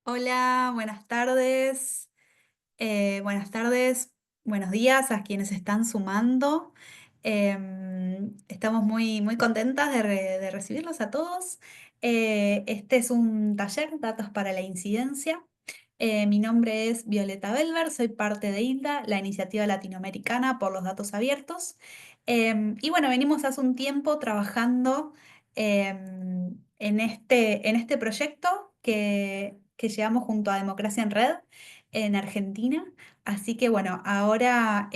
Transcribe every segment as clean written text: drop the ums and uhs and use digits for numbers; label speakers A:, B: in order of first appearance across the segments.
A: Hola, buenas tardes, buenos días a quienes están sumando. Estamos muy contentas de recibirlos a todos. Este es un taller, Datos para la Incidencia. Mi nombre es Violeta Belver, soy parte de ILDA, la iniciativa latinoamericana por los datos abiertos. Y bueno, venimos hace un tiempo trabajando en este proyecto que llevamos junto a Democracia en Red en Argentina. Así que bueno, ahora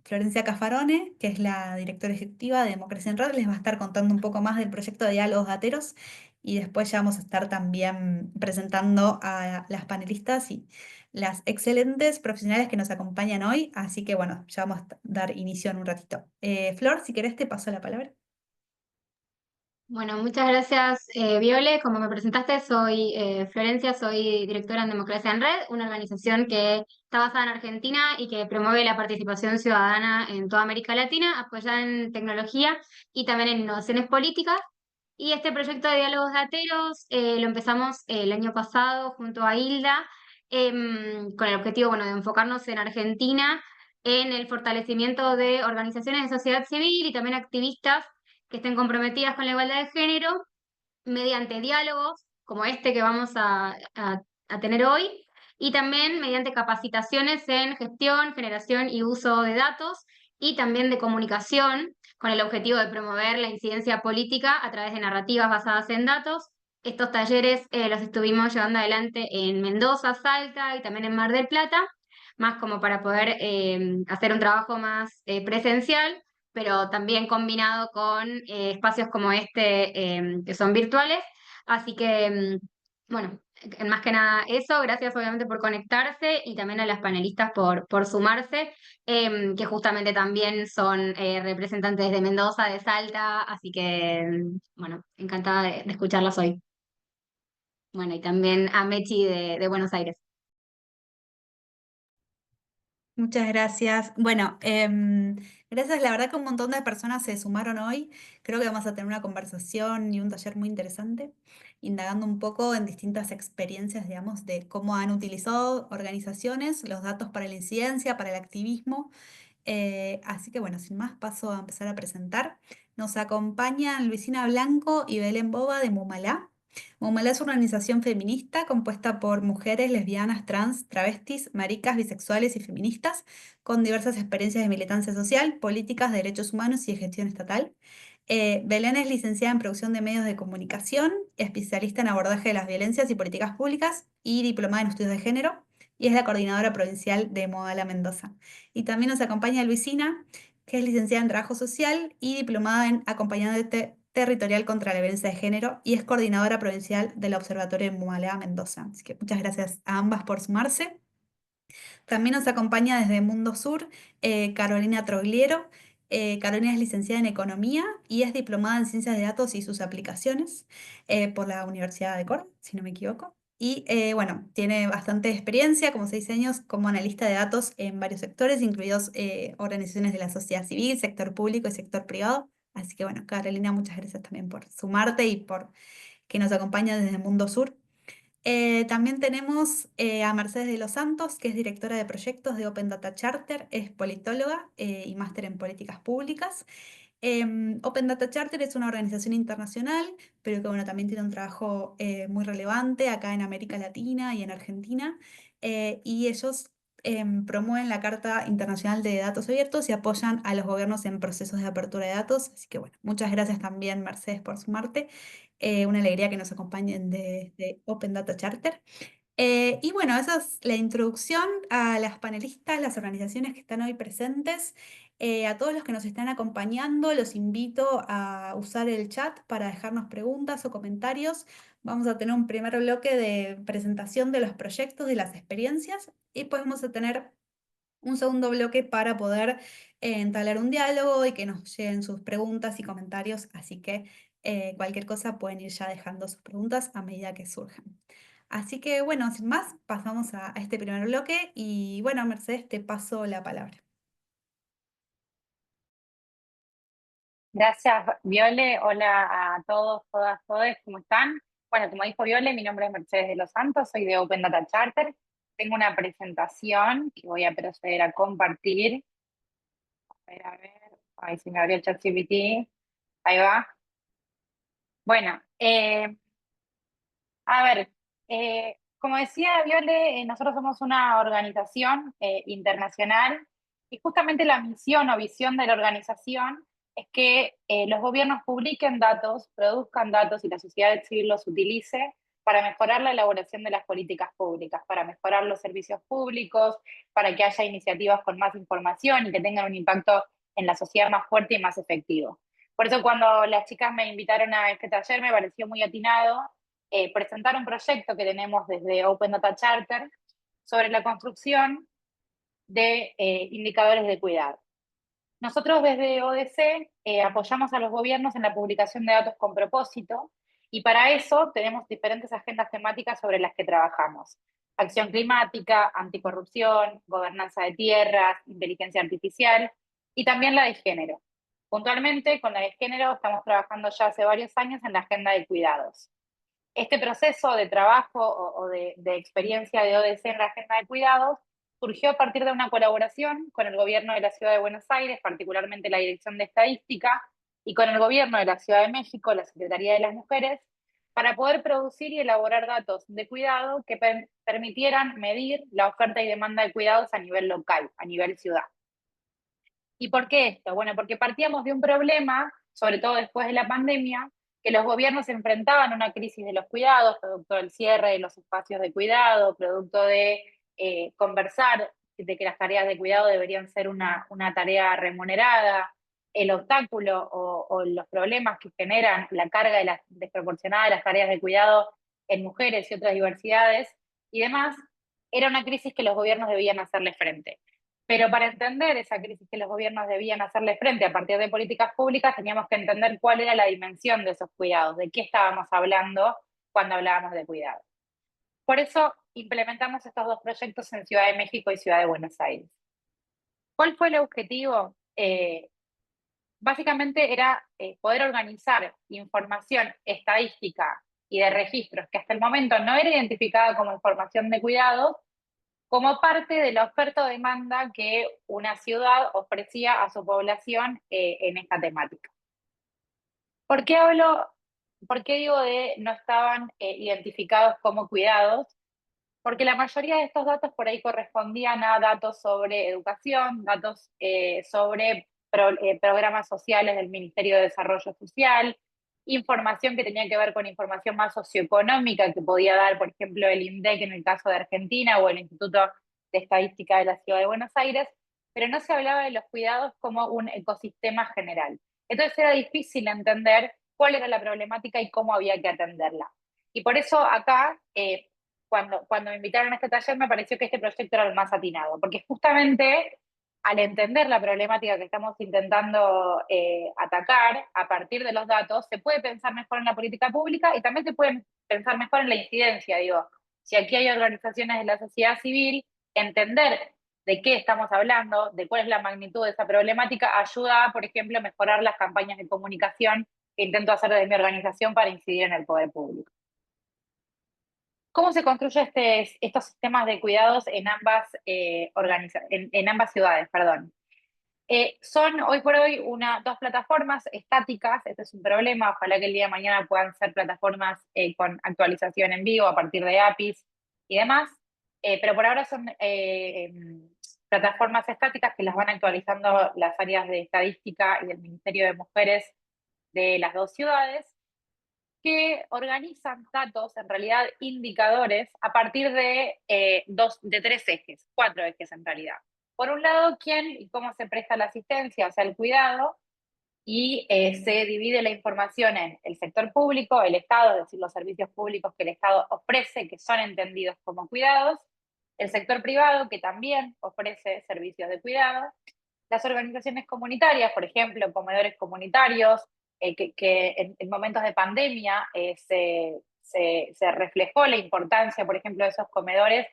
A: Florencia Caffarone, que es la directora ejecutiva de Democracia en Red, les va a estar contando un poco más del proyecto de Diálogos Dateros y después ya vamos a estar también presentando a las panelistas y las excelentes profesionales que nos acompañan hoy. Así que bueno, ya vamos a dar inicio en un ratito. Flor, si querés te paso la palabra.
B: Bueno, muchas gracias, Viole. Como me presentaste, soy Florencia, soy directora en Democracia en Red, una organización que está basada en Argentina y que promueve la participación ciudadana en toda América Latina, apoyada en tecnología y también en innovaciones políticas. Y este proyecto de diálogos dateros lo empezamos el año pasado junto a Hilda, con el objetivo, bueno, de enfocarnos en Argentina, en el fortalecimiento de organizaciones de sociedad civil y también activistas que estén comprometidas con la igualdad de género mediante diálogos como este que vamos a tener hoy y también mediante capacitaciones en gestión, generación y uso de datos y también de comunicación con el objetivo de promover la incidencia política a través de narrativas basadas en datos. Estos talleres los estuvimos llevando adelante en Mendoza, Salta y también en Mar del Plata, más como para poder hacer un trabajo más presencial, pero también combinado con espacios como este que son virtuales. Así que, bueno, más que nada eso, gracias obviamente por conectarse y también a las panelistas por sumarse, que justamente también son representantes de Mendoza, de Salta, así que, bueno, encantada de escucharlas hoy. Bueno, y también a Mechi de Buenos Aires.
A: Muchas gracias. Bueno, gracias. La verdad que un montón de personas se sumaron hoy. Creo que vamos a tener una conversación y un taller muy interesante, indagando un poco en distintas experiencias, digamos, de cómo han utilizado organizaciones los datos para la incidencia, para el activismo. Así que bueno, sin más, paso a empezar a presentar. Nos acompañan Luisina Blanco y Belén Boba de Mumalá. Mumalá es una organización feminista compuesta por mujeres lesbianas, trans, travestis, maricas, bisexuales y feministas, con diversas experiencias de militancia social, políticas, derechos humanos y de gestión estatal. Belén es licenciada en producción de medios de comunicación, especialista en abordaje de las violencias y políticas públicas y diplomada en estudios de género, y es la coordinadora provincial de Modala Mendoza. Y también nos acompaña Luisina, que es licenciada en Trabajo Social y diplomada en Acompañante Territorial contra la Violencia de Género y es coordinadora provincial del Observatorio de Mumalá, Mendoza. Así que muchas gracias a ambas por sumarse. También nos acompaña desde Mundo Sur Carolina Trogliero. Carolina es licenciada en Economía y es diplomada en Ciencias de Datos y sus aplicaciones por la Universidad de Córdoba, si no me equivoco. Y bueno, tiene bastante experiencia, como 6 años, como analista de datos en varios sectores, incluidos organizaciones de la sociedad civil, sector público y sector privado. Así que bueno, Carolina, muchas gracias también por sumarte y por que nos acompaña desde Mundo Sur. También tenemos a Mercedes de los Santos, que es directora de proyectos de Open Data Charter, es politóloga y máster en políticas públicas. Open Data Charter es una organización internacional, pero que bueno, también tiene un trabajo muy relevante acá en América Latina y en Argentina. Y ellos promueven la Carta Internacional de Datos Abiertos y apoyan a los gobiernos en procesos de apertura de datos. Así que bueno, muchas gracias también, Mercedes, por sumarte. Una alegría que nos acompañen de Open Data Charter. Y bueno, esa es la introducción a las panelistas, las organizaciones que están hoy presentes. A todos los que nos están acompañando, los invito a usar el chat para dejarnos preguntas o comentarios. Vamos a tener un primer bloque de presentación de los proyectos, de las experiencias, y podemos tener un segundo bloque para poder entablar un diálogo y que nos lleguen sus preguntas y comentarios. Así que cualquier cosa pueden ir ya dejando sus preguntas a medida que surjan. Así que bueno, sin más, pasamos a este primer bloque y bueno, Mercedes, te paso la palabra.
C: Gracias, Viole. Hola a todos, todas, todes, ¿cómo están? Bueno, como dijo Viole, mi nombre es Mercedes de los Santos, soy de Open Data Charter. Tengo una presentación que voy a proceder a compartir. A ver, ay, si me abrió el ChatGPT. Ahí va. Bueno, a ver, como decía Viole, nosotros somos una organización internacional y justamente la misión o visión de la organización es que los gobiernos publiquen datos, produzcan datos y la sociedad civil los utilice para mejorar la elaboración de las políticas públicas, para mejorar los servicios públicos, para que haya iniciativas con más información y que tengan un impacto en la sociedad más fuerte y más efectivo. Por eso cuando las chicas me invitaron a este taller me pareció muy atinado presentar un proyecto que tenemos desde Open Data Charter sobre la construcción de indicadores de cuidado. Nosotros desde ODC apoyamos a los gobiernos en la publicación de datos con propósito y para eso tenemos diferentes agendas temáticas sobre las que trabajamos. Acción climática, anticorrupción, gobernanza de tierras, inteligencia artificial y también la de género. Puntualmente, con la de género estamos trabajando ya hace varios años en la agenda de cuidados. Este proceso de trabajo o de experiencia de ODC en la agenda de cuidados surgió a partir de una colaboración con el gobierno de la Ciudad de Buenos Aires, particularmente la Dirección de Estadística, y con el gobierno de la Ciudad de México, la Secretaría de las Mujeres, para poder producir y elaborar datos de cuidado que permitieran medir la oferta y demanda de cuidados a nivel local, a nivel ciudad. ¿Y por qué esto? Bueno, porque partíamos de un problema, sobre todo después de la pandemia, que los gobiernos se enfrentaban a una crisis de los cuidados, producto del cierre de los espacios de cuidado, producto de conversar de que las tareas de cuidado deberían ser una tarea remunerada, el obstáculo o los problemas que generan la carga desproporcionada de las tareas de cuidado en mujeres y otras diversidades y demás, era una crisis que los gobiernos debían hacerle frente. Pero para entender esa crisis que los gobiernos debían hacerle frente a partir de políticas públicas, teníamos que entender cuál era la dimensión de esos cuidados, de qué estábamos hablando cuando hablábamos de cuidados. Por eso implementamos estos dos proyectos en Ciudad de México y Ciudad de Buenos Aires. ¿Cuál fue el objetivo? Básicamente era poder organizar información estadística y de registros que hasta el momento no era identificada como información de cuidados, como parte de la oferta o demanda que una ciudad ofrecía a su población en esta temática. ¿Por qué hablo, por qué digo de no estaban identificados como cuidados? Porque la mayoría de estos datos por ahí correspondían a datos sobre educación, datos sobre programas sociales del Ministerio de Desarrollo Social, información que tenía que ver con información más socioeconómica que podía dar, por ejemplo, el INDEC en el caso de Argentina o el Instituto de Estadística de la Ciudad de Buenos Aires, pero no se hablaba de los cuidados como un ecosistema general. Entonces era difícil entender cuál era la problemática y cómo había que atenderla. Y por eso acá cuando me invitaron a este taller me pareció que este proyecto era el más atinado, porque justamente al entender la problemática que estamos intentando atacar a partir de los datos, se puede pensar mejor en la política pública y también se puede pensar mejor en la incidencia, digo, si aquí hay organizaciones de la sociedad civil, entender de qué estamos hablando, de cuál es la magnitud de esa problemática, ayuda, por ejemplo, a mejorar las campañas de comunicación que intento hacer desde mi organización para incidir en el poder público. ¿Cómo se construye estos sistemas de cuidados en en ambas ciudades? Perdón. Son hoy por hoy dos plataformas estáticas, este es un problema, ojalá que el día de mañana puedan ser plataformas con actualización en vivo a partir de APIs y demás, pero por ahora son plataformas estáticas que las van actualizando las áreas de estadística y del Ministerio de Mujeres de las dos ciudades, que organizan datos, en realidad indicadores, a partir de tres ejes, cuatro ejes en realidad. Por un lado, quién y cómo se presta la asistencia, o sea, el cuidado, y se divide la información en el sector público, el Estado, es decir, los servicios públicos que el Estado ofrece, que son entendidos como cuidados, el sector privado, que también ofrece servicios de cuidado, las organizaciones comunitarias, por ejemplo, comedores comunitarios, que en momentos de pandemia se reflejó la importancia, por ejemplo, de esos comedores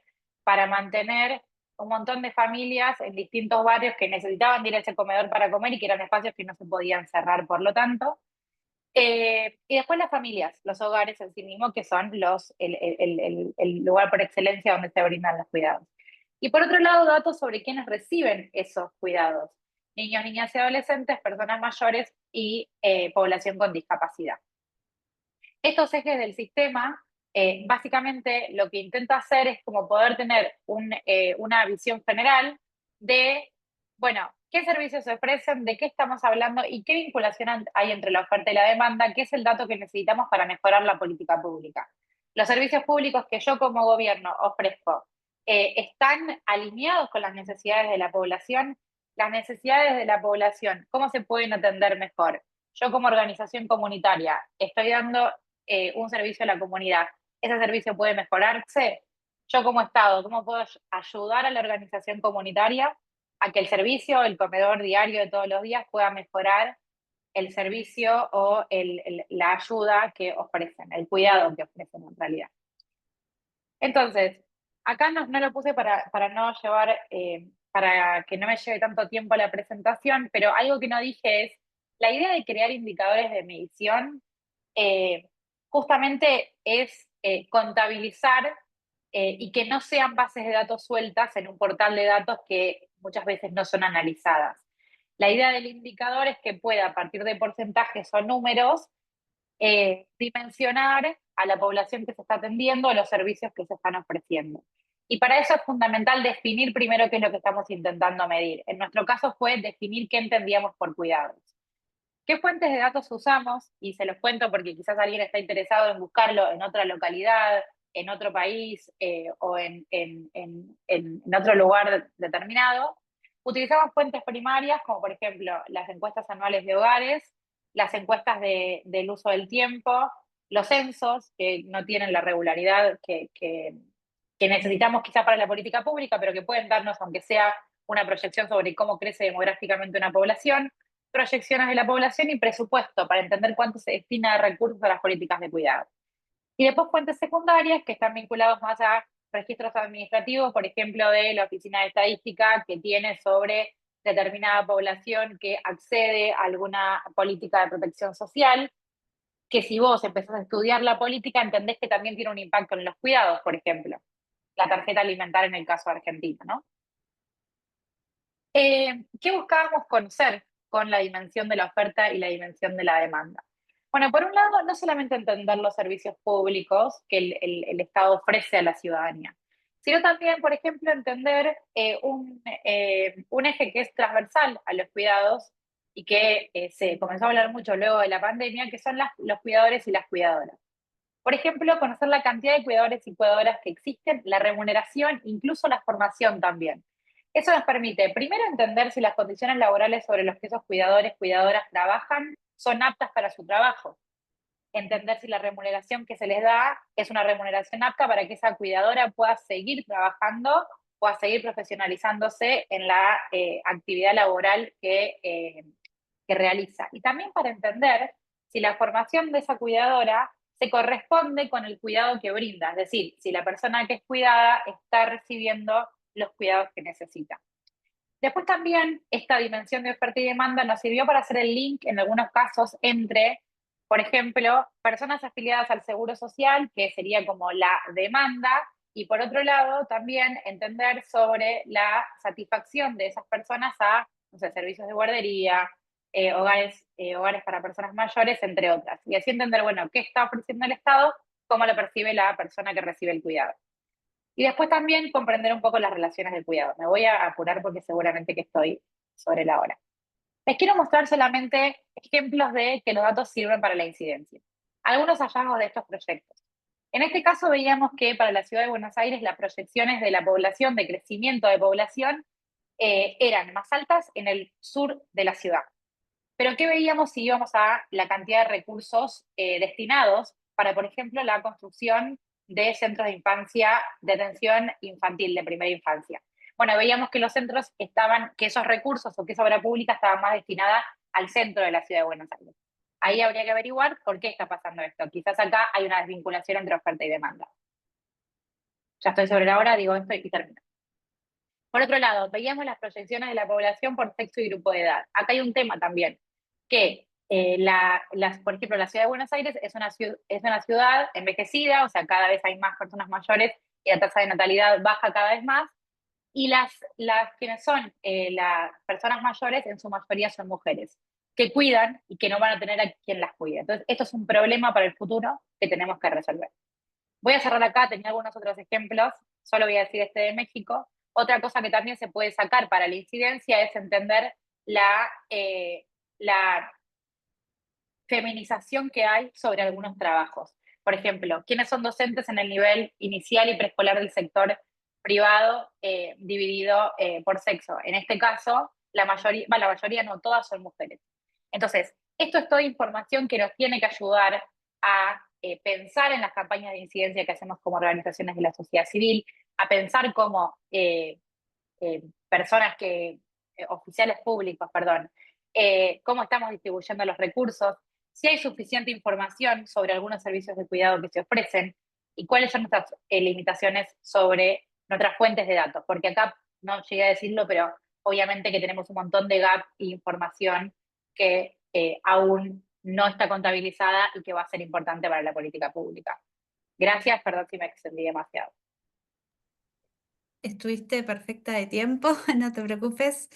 C: para mantener un montón de familias en distintos barrios que necesitaban ir a ese comedor para comer y que eran espacios que no se podían cerrar, por lo tanto. Y después las familias, los hogares en sí mismos, que son el lugar por excelencia donde se brindan los cuidados. Y por otro lado, datos sobre quienes reciben esos cuidados. Niños, niñas y adolescentes, personas mayores y población con discapacidad. Estos ejes del sistema, básicamente lo que intenta hacer es como poder tener una visión general de, bueno, qué servicios se ofrecen, de qué estamos hablando y qué vinculación hay entre la oferta y la demanda, que es el dato que necesitamos para mejorar la política pública. Los servicios públicos que yo como gobierno ofrezco están alineados con las necesidades de la población. Las necesidades de la población, ¿cómo se pueden atender mejor? Yo como organización comunitaria estoy dando un servicio a la comunidad. ¿Ese servicio puede mejorarse? Yo como Estado, ¿cómo puedo ayudar a la organización comunitaria a que el servicio, el comedor diario de todos los días pueda mejorar el servicio o la ayuda que ofrecen, el cuidado que ofrecen en realidad? Entonces, acá no lo puse para no llevar, para que no me lleve tanto tiempo la presentación, pero algo que no dije es, la idea de crear indicadores de medición eh, justamente es contabilizar y que no sean bases de datos sueltas en un portal de datos que muchas veces no son analizadas. La idea del indicador es que pueda, a partir de porcentajes o números, dimensionar a la población que se está atendiendo, los servicios que se están ofreciendo. Y para eso es fundamental definir primero qué es lo que estamos intentando medir. En nuestro caso fue definir qué entendíamos por cuidados. ¿Qué fuentes de datos usamos? Y se los cuento porque quizás alguien está interesado en buscarlo en otra localidad, en otro país o en otro lugar determinado. Utilizamos fuentes primarias como por ejemplo las encuestas anuales de hogares, las encuestas del uso del tiempo, los censos que no tienen la regularidad que necesitamos quizá para la política pública, pero que pueden darnos, aunque sea una proyección sobre cómo crece demográficamente una población, proyecciones de la población y presupuesto para entender cuánto se destina de recursos a las políticas de cuidado. Y después fuentes secundarias que están vinculados más a registros administrativos, por ejemplo, de la Oficina de Estadística, que tiene sobre determinada población que accede a alguna política de protección social, que si vos empezás a estudiar la política, entendés que también tiene un impacto en los cuidados, por ejemplo, la tarjeta alimentaria en el caso de Argentina, ¿no? ¿Qué buscábamos conocer con la dimensión de la oferta y la dimensión de la demanda? Bueno, por un lado, no solamente entender los servicios públicos que el Estado ofrece a la ciudadanía, sino también, por ejemplo, entender un eje que es transversal a los cuidados y que se comenzó a hablar mucho luego de la pandemia, que son los cuidadores y las cuidadoras. Por ejemplo, conocer la cantidad de cuidadores y cuidadoras que existen, la remuneración, incluso la formación también. Eso nos permite, primero, entender si las condiciones laborales sobre las que esos cuidadores, cuidadoras trabajan son aptas para su trabajo. Entender si la remuneración que se les da es una remuneración apta para que esa cuidadora pueda seguir trabajando, pueda seguir profesionalizándose en la actividad laboral que realiza. Y también para entender si la formación de esa cuidadora se corresponde con el cuidado que brinda, es decir, si la persona que es cuidada está recibiendo los cuidados que necesita. Después también esta dimensión de oferta y demanda nos sirvió para hacer el link en algunos casos entre, por ejemplo, personas afiliadas al Seguro Social, que sería como la demanda, y por otro lado también entender sobre la satisfacción de esas personas a, no sé, servicios de guardería, hogares para personas mayores, entre otras. Y así entender, bueno, qué está ofreciendo el Estado, cómo lo percibe la persona que recibe el cuidado. Y después también comprender un poco las relaciones de cuidado. Me voy a apurar porque seguramente que estoy sobre la hora. Les quiero mostrar solamente ejemplos de que los datos sirven para la incidencia. Algunos hallazgos de estos proyectos. En este caso veíamos que para la ciudad de Buenos Aires las proyecciones de la población, de crecimiento de población, eran más altas en el sur de la ciudad. Pero ¿qué veíamos si íbamos a la cantidad de recursos destinados para, por ejemplo, la construcción de centros de infancia, de atención infantil, de primera infancia? Bueno, veíamos que los centros que esos recursos o que esa obra pública estaba más destinada al centro de la ciudad de Buenos Aires. Ahí habría que averiguar por qué está pasando esto. Quizás acá hay una desvinculación entre oferta y demanda. Ya estoy sobre la hora, digo esto y termino. Por otro lado, veíamos las proyecciones de la población por sexo y grupo de edad. Acá hay un tema también, que por ejemplo, la ciudad de Buenos Aires es una ciudad envejecida, o sea, cada vez hay más personas mayores y la tasa de natalidad baja cada vez más, y quienes son las personas mayores en su mayoría son mujeres, que cuidan y que no van a tener a quien las cuide. Entonces, esto es un problema para el futuro que tenemos que resolver. Voy a cerrar acá, tenía algunos otros ejemplos, solo voy a decir este de México. Otra cosa que también se puede sacar para la incidencia es entender la feminización que hay sobre algunos trabajos. Por ejemplo, ¿quiénes son docentes en el nivel inicial y preescolar del sector privado dividido por sexo? En este caso, la mayoría no, todas son mujeres. Entonces, esto es toda información que nos tiene que ayudar a pensar en las campañas de incidencia que hacemos como organizaciones de la sociedad civil, a pensar como personas oficiales públicos, perdón, cómo estamos distribuyendo los recursos, si hay suficiente información sobre algunos servicios de cuidado que se ofrecen y cuáles son nuestras limitaciones sobre nuestras fuentes de datos, porque acá no llegué a decirlo, pero obviamente que tenemos un montón de gap e información que aún no está contabilizada y que va a ser importante para la política pública. Gracias, perdón si me extendí demasiado.
A: Estuviste perfecta de tiempo, no te preocupes.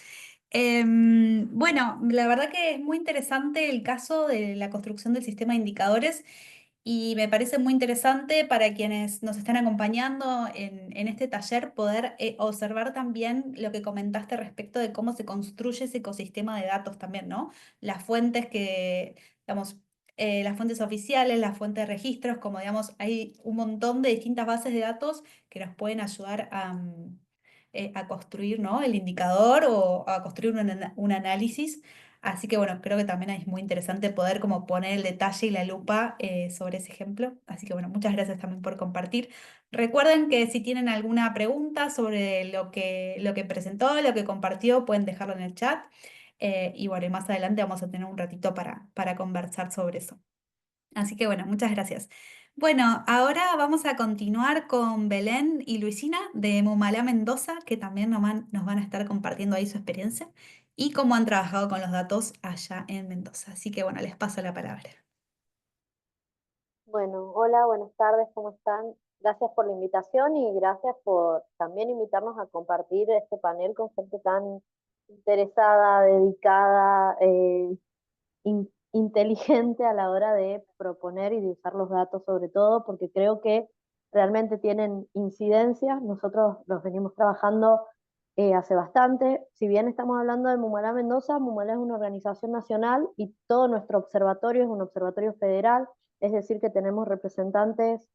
A: Bueno, la verdad que es muy interesante el caso de la construcción del sistema de indicadores y me parece muy interesante para quienes nos están acompañando en este taller poder observar también lo que comentaste respecto de cómo se construye ese ecosistema de datos también, ¿no? Las fuentes que, digamos, las fuentes oficiales, las fuentes de registros, como digamos, hay un montón de distintas bases de datos que nos pueden ayudar a construir, ¿no? El indicador o a construir un análisis. Así que bueno, creo que también es muy interesante poder como poner el detalle y la lupa sobre ese ejemplo. Así que bueno, muchas gracias también por compartir. Recuerden que si tienen alguna pregunta sobre lo que presentó, lo que compartió, pueden dejarlo en el chat. Y bueno, y más adelante vamos a tener un ratito para conversar sobre eso. Así que bueno, muchas gracias. Bueno, ahora vamos a continuar con Belén y Luisina de Mumalá Mendoza, que también nos van a estar compartiendo ahí su experiencia y cómo han trabajado con los datos allá en Mendoza. Así que bueno, les paso la palabra.
D: Bueno, hola, buenas tardes, ¿cómo están? Gracias por la invitación y gracias por también invitarnos a compartir este panel con gente tan interesada, dedicada, inteligente a la hora de proponer y de usar los datos sobre todo, porque creo que realmente tienen incidencias. Nosotros los venimos trabajando hace bastante. Si bien estamos hablando de Mumalá Mendoza, Mumalá es una organización nacional y todo nuestro observatorio es un observatorio federal, es decir, que tenemos representantes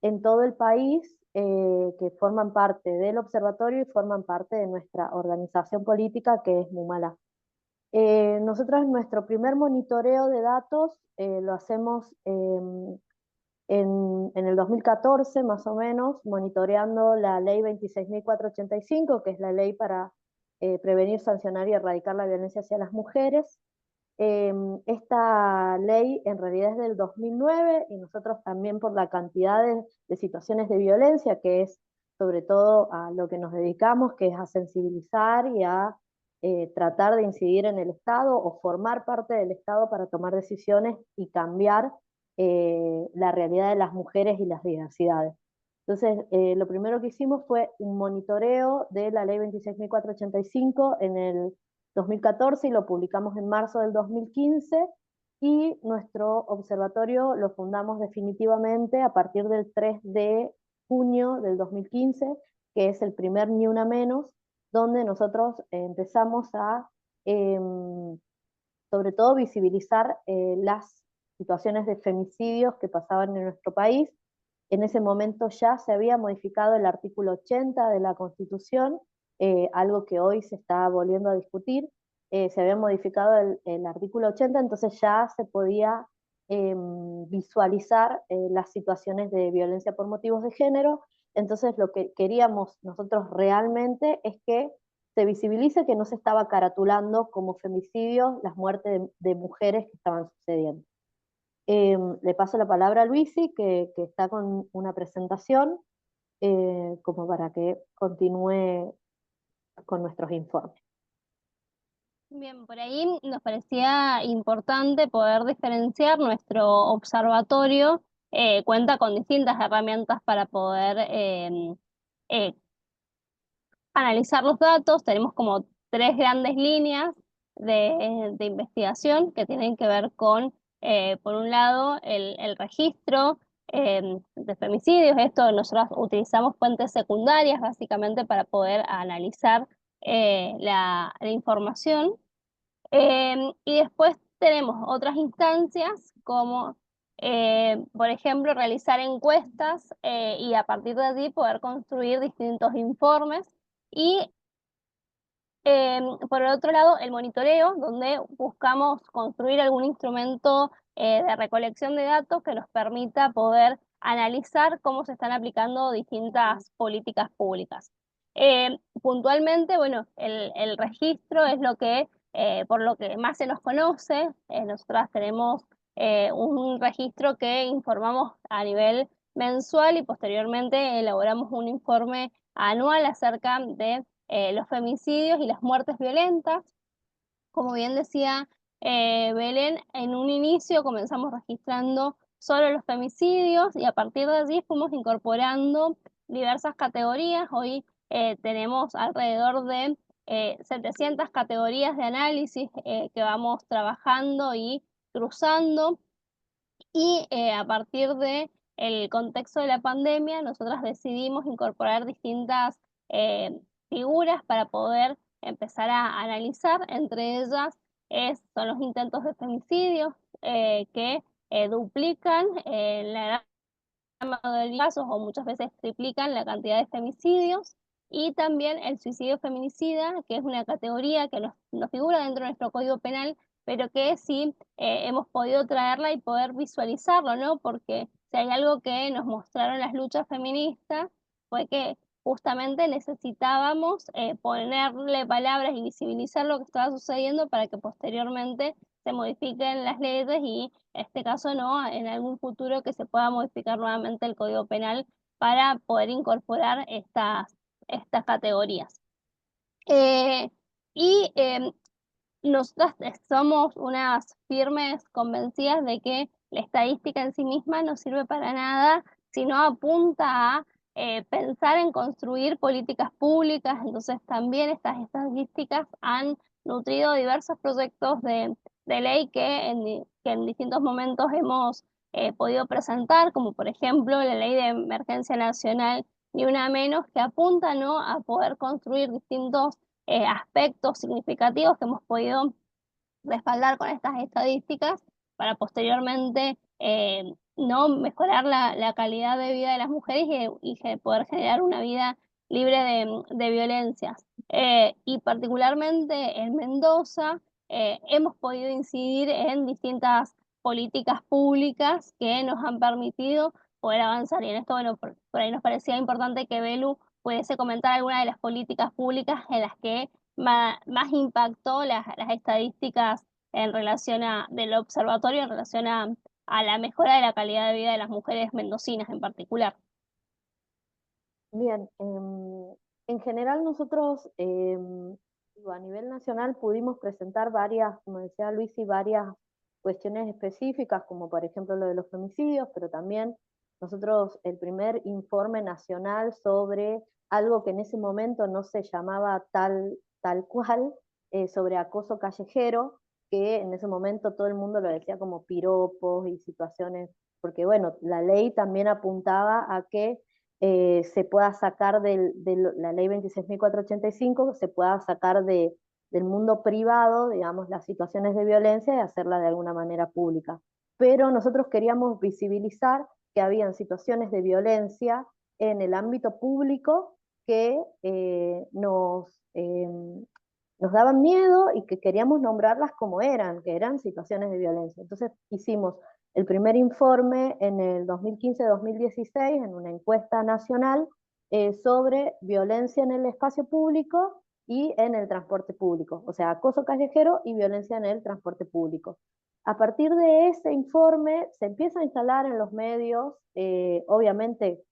D: en todo el país que forman parte del observatorio y forman parte de nuestra organización política que es Mumalá. Nosotros nuestro primer monitoreo de datos lo hacemos en el 2014 más o menos, monitoreando la ley 26.485, que es la ley para prevenir, sancionar y erradicar la violencia hacia las mujeres. Esta ley en realidad es del 2009 y nosotros también por la cantidad de situaciones de violencia, que es sobre todo a lo que nos dedicamos, que es a sensibilizar y a tratar de incidir en el Estado o formar parte del Estado para tomar decisiones y cambiar la realidad de las mujeres y las diversidades. Entonces, lo primero que hicimos fue un monitoreo de la ley 26.485 en el 2014 y lo publicamos en marzo del 2015 y nuestro observatorio lo fundamos definitivamente a partir del 3 de junio del 2015, que es el primer Ni Una Menos, donde nosotros empezamos a sobre todo visibilizar las situaciones de femicidios que pasaban en nuestro país. En ese momento ya se había modificado el artículo 80 de la Constitución, algo que hoy se está volviendo a discutir. Se había modificado el artículo 80, entonces ya se podía visualizar las situaciones de violencia por motivos de género. Entonces lo que queríamos nosotros realmente es que se visibilice que no se estaba caratulando como femicidios las muertes de mujeres que estaban sucediendo. Le paso la palabra a Luisi, que está con una presentación, como para que continúe con nuestros informes.
E: Bien, por ahí nos parecía importante poder diferenciar. Nuestro observatorio cuenta con distintas herramientas para poder eh, analizar los datos. Tenemos como tres grandes líneas de investigación que tienen que ver con, por un lado, el registro de femicidios. Esto nosotros utilizamos fuentes secundarias básicamente para poder analizar la información. Y después tenemos otras instancias como, por ejemplo, realizar encuestas y a partir de allí poder construir distintos informes. Y por el otro lado, el monitoreo, donde buscamos construir algún instrumento de recolección de datos que nos permita poder analizar cómo se están aplicando distintas políticas públicas. Puntualmente, bueno, el registro es lo que, por lo que más se nos conoce. Nosotras tenemos un registro que informamos a nivel mensual y posteriormente elaboramos un informe anual acerca de los femicidios y las muertes violentas. Como bien decía Belén, en un inicio comenzamos registrando solo los femicidios y a partir de allí fuimos incorporando diversas categorías. Hoy tenemos alrededor de 700 categorías de análisis que vamos trabajando y cruzando. Y a partir de el contexto de la pandemia, nosotras decidimos incorporar distintas figuras para poder empezar a analizar. Entre ellas son los intentos de femicidio que duplican la de casos o muchas veces triplican la cantidad de femicidios, y también el suicidio feminicida, que es una categoría que nos figura dentro de nuestro Código Penal, pero que sí hemos podido traerla y poder visualizarlo, ¿no? Porque si hay algo que nos mostraron las luchas feministas fue que justamente necesitábamos ponerle palabras y visibilizar lo que estaba sucediendo para que posteriormente se modifiquen las leyes y en este caso no, en algún futuro que se pueda modificar nuevamente el Código Penal para poder incorporar estas categorías. Y nosotras somos unas firmes convencidas de que la estadística en sí misma no sirve para nada, sino apunta a pensar en construir políticas públicas. Entonces también estas estadísticas han nutrido diversos proyectos de ley que en distintos momentos hemos podido presentar, como por ejemplo la Ley de Emergencia Nacional Ni Una Menos, que apunta, ¿no?, a poder construir distintos aspectos significativos que hemos podido respaldar con estas estadísticas para posteriormente no mejorar la calidad de vida de las mujeres y poder generar una vida libre de violencias. Y particularmente en Mendoza hemos podido incidir en distintas políticas públicas que nos han permitido poder avanzar. Y en esto, bueno, por ahí nos parecía importante que Belu pudiese comentar alguna de las políticas públicas en las que más impactó las estadísticas en relación del observatorio, en relación a la mejora de la calidad de vida de las mujeres mendocinas en particular.
D: Bien, en general nosotros a nivel nacional pudimos presentar varias, como decía Luis, y varias cuestiones específicas, como por ejemplo lo de los femicidios, pero también nosotros el primer informe nacional sobre algo que en ese momento no se llamaba tal cual, sobre acoso callejero, que en ese momento todo el mundo lo decía como piropos y situaciones, porque bueno, la ley también apuntaba a que se pueda sacar de la ley 26.485, se pueda sacar del mundo privado, digamos, las situaciones de violencia y hacerla de alguna manera pública. Pero nosotros queríamos visibilizar que habían situaciones de violencia en el ámbito público que nos daban miedo y que queríamos nombrarlas como eran, que eran situaciones de violencia. Entonces hicimos el primer informe en el 2015-2016 en una encuesta nacional sobre violencia en el espacio público y en el transporte público, o sea, acoso callejero y violencia en el transporte público. A partir de ese informe se empieza a instalar en los medios, obviamente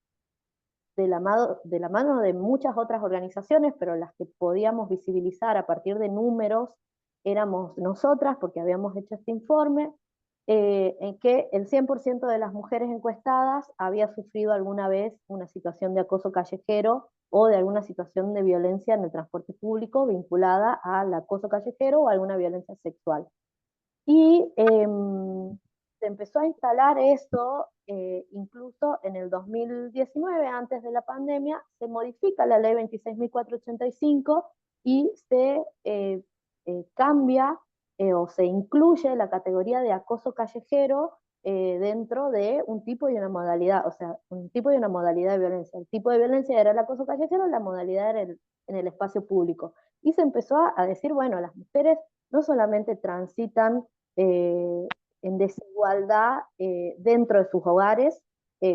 D: de la mano de muchas otras organizaciones, pero las que podíamos visibilizar a partir de números éramos nosotras, porque habíamos hecho este informe, en que el 100% de las mujeres encuestadas había sufrido alguna vez una situación de acoso callejero o de alguna situación de violencia en el transporte público vinculada al acoso callejero o alguna violencia sexual. Y se empezó a instalar eso, incluso en el 2019, antes de la pandemia, se modifica la ley 26.485 y se cambia o se incluye la categoría de acoso callejero dentro de un tipo y una modalidad, o sea, un tipo y una modalidad de violencia. El tipo de violencia era el acoso callejero, la modalidad era en el espacio público. Y se empezó a decir, bueno, las mujeres no solamente transitan en desigualdad dentro de sus hogares,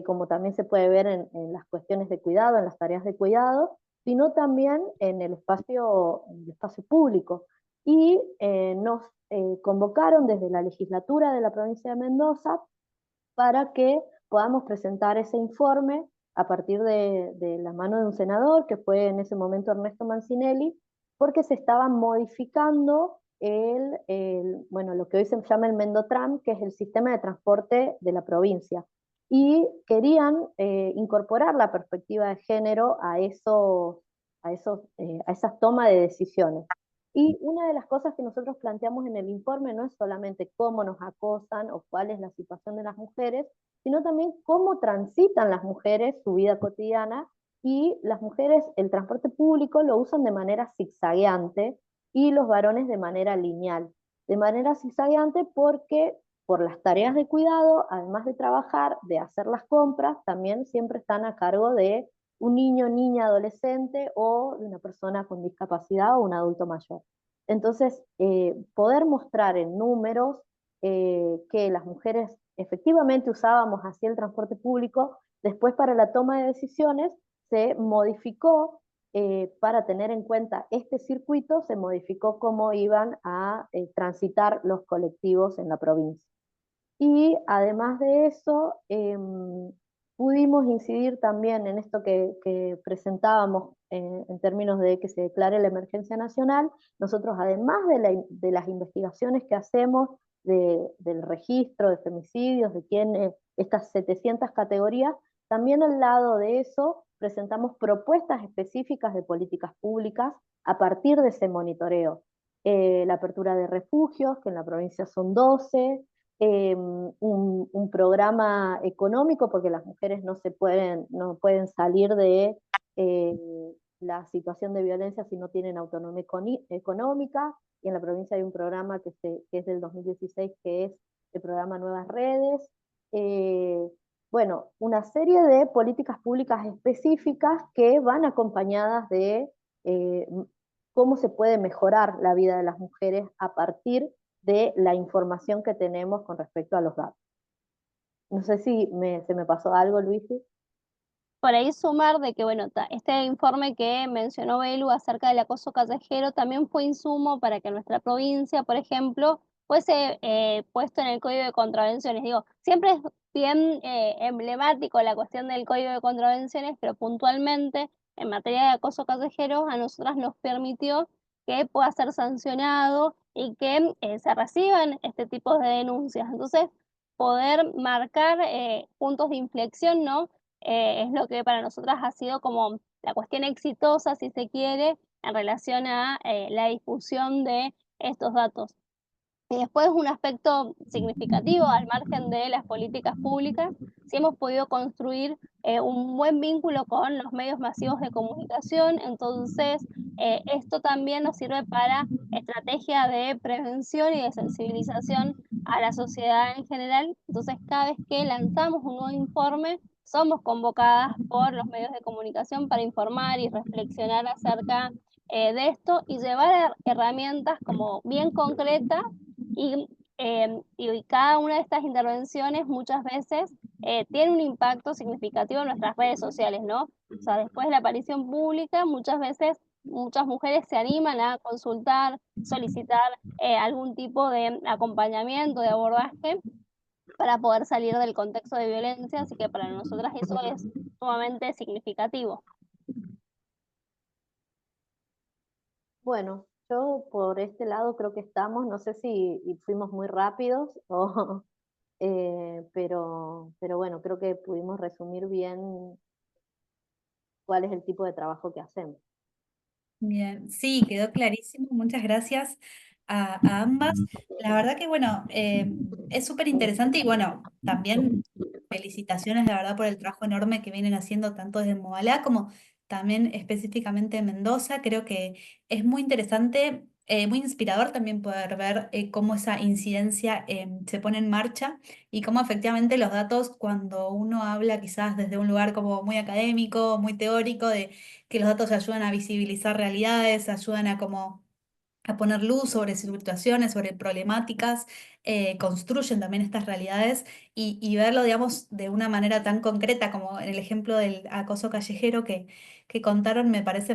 D: como también se puede ver en las cuestiones de cuidado, en las tareas de cuidado, sino también en el espacio público. Y nos convocaron desde la legislatura de la provincia de Mendoza para que podamos presentar ese informe a partir de la mano de un senador, que fue en ese momento Ernesto Mancinelli, porque se estaba modificando bueno, lo que hoy se llama el Mendotram, que es el sistema de transporte de la provincia. Y querían incorporar la perspectiva de género a esas tomas de decisiones. Y una de las cosas que nosotros planteamos en el informe no es solamente cómo nos acosan o cuál es la situación de las mujeres, sino también cómo transitan las mujeres su vida cotidiana, y las mujeres el transporte público lo usan de manera zigzagueante y los varones de manera lineal. De manera zigzagueante porque por las tareas de cuidado, además de trabajar, de hacer las compras, también siempre están a cargo de un niño, niña, adolescente o de una persona con discapacidad o un adulto mayor. Entonces, poder mostrar en números que las mujeres efectivamente usábamos así el transporte público, después para la toma de decisiones se modificó para tener en cuenta este circuito, se modificó cómo iban a transitar los colectivos en la provincia. Y además de eso, pudimos incidir también en esto que presentábamos en términos de que se declare la emergencia nacional. Nosotros, además de las investigaciones que hacemos del registro de femicidios, de estas 700 categorías, también al lado de eso presentamos propuestas específicas de políticas públicas a partir de ese monitoreo. La apertura de refugios, que en la provincia son 12, un programa económico, porque las mujeres no pueden salir de la situación de violencia si no tienen autonomía económica, y en la provincia hay un programa que es del 2016, que es el programa Nuevas Redes. Bueno, una serie de políticas públicas específicas que van acompañadas de cómo se puede mejorar la vida de las mujeres a partir de la información que tenemos con respecto a los datos. No sé si se me pasó algo, Luisi.
E: Por ahí sumar de que, bueno, este informe que mencionó Belu acerca del acoso callejero también fue insumo para que nuestra provincia, por ejemplo, fuese puesto en el Código de Contravenciones. Digo, siempre es bien emblemático la cuestión del Código de Contravenciones, pero puntualmente en materia de acoso callejero a nosotras nos permitió que pueda ser sancionado y que se reciban este tipo de denuncias. Entonces, poder marcar puntos de inflexión, ¿no? Es lo que para nosotras ha sido como la cuestión exitosa, si se quiere, en relación a la difusión de estos datos. Y después un aspecto significativo al margen de las políticas públicas, si hemos podido construir un buen vínculo con los medios masivos de comunicación. Entonces esto también nos sirve para estrategia de prevención y de sensibilización a la sociedad en general. Entonces cada vez que lanzamos un nuevo informe, somos convocadas por los medios de comunicación para informar y reflexionar acerca de esto y llevar herramientas como bien concretas y cada una de estas intervenciones muchas veces tiene un impacto significativo en nuestras redes sociales, ¿no? O sea, después de la aparición pública, muchas veces muchas mujeres se animan a consultar, solicitar algún tipo de acompañamiento, de abordaje para poder salir del contexto de violencia, así que para nosotras eso es sumamente significativo.
D: Bueno, Yo por este lado creo que estamos, no sé si fuimos muy rápidos, pero bueno, creo que pudimos resumir bien cuál es el tipo de trabajo que hacemos.
A: Bien, sí, quedó clarísimo. Muchas gracias a ambas. La verdad que, bueno, es súper interesante y, bueno, también felicitaciones, la verdad, por el trabajo enorme que vienen haciendo tanto desde Moalá como también específicamente en Mendoza. Creo que es muy interesante, muy inspirador también poder ver cómo esa incidencia se pone en marcha y cómo efectivamente los datos, cuando uno habla quizás desde un lugar como muy académico, muy teórico, de que los datos ayudan a visibilizar realidades, ayudan a como a poner luz sobre situaciones, sobre problemáticas, construyen también estas realidades y verlo, digamos, de una manera tan concreta como en el ejemplo del acoso callejero que contaron, me parece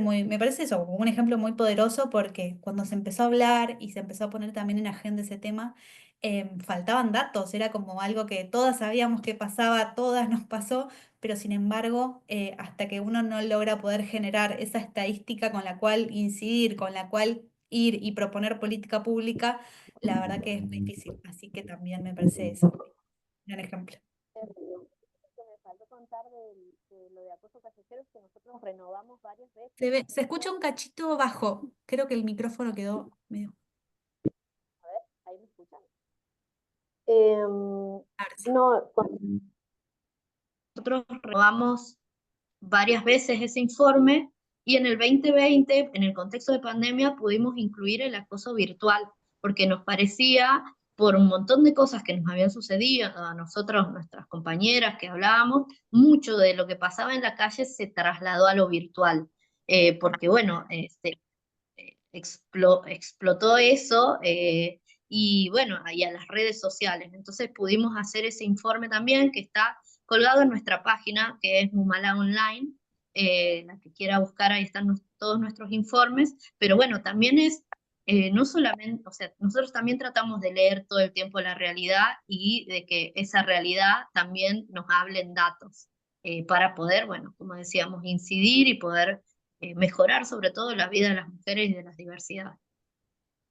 A: eso, como un ejemplo muy poderoso porque cuando se empezó a hablar y se empezó a poner también en agenda ese tema, faltaban datos, era como algo que todas sabíamos que pasaba, todas nos pasó, pero sin embargo, hasta que uno no logra poder generar esa estadística con la cual incidir, con la cual ir y proponer política pública, la verdad que es muy difícil. Así que también me parece eso, un gran ejemplo.
D: Lo que me faltó contar de lo de acoso callejero es que nosotros renovamos varias veces.
A: Se escucha un cachito bajo, creo que el micrófono quedó medio...
D: A ver, ahí me escuchan. Em,
A: A ver si-
D: no, nosotros renovamos varias veces ese informe y en el 2020, en el contexto de pandemia, pudimos incluir el acoso virtual, porque nos parecía, por un montón de cosas que nos habían sucedido a nosotros, nuestras compañeras que hablábamos, mucho de lo que pasaba en la calle se trasladó a lo virtual, porque bueno, explotó eso, y bueno, ahí a las redes sociales. Entonces pudimos hacer ese informe también que está colgado en nuestra página, que es Mumala Online. La que quiera buscar, ahí están todos nuestros informes, pero bueno, también es, no solamente, o sea, nosotros también tratamos de leer todo el tiempo la realidad y de que esa realidad también nos hable en datos, para poder, bueno, como decíamos, incidir y poder mejorar sobre todo la vida de las mujeres y de las diversidades.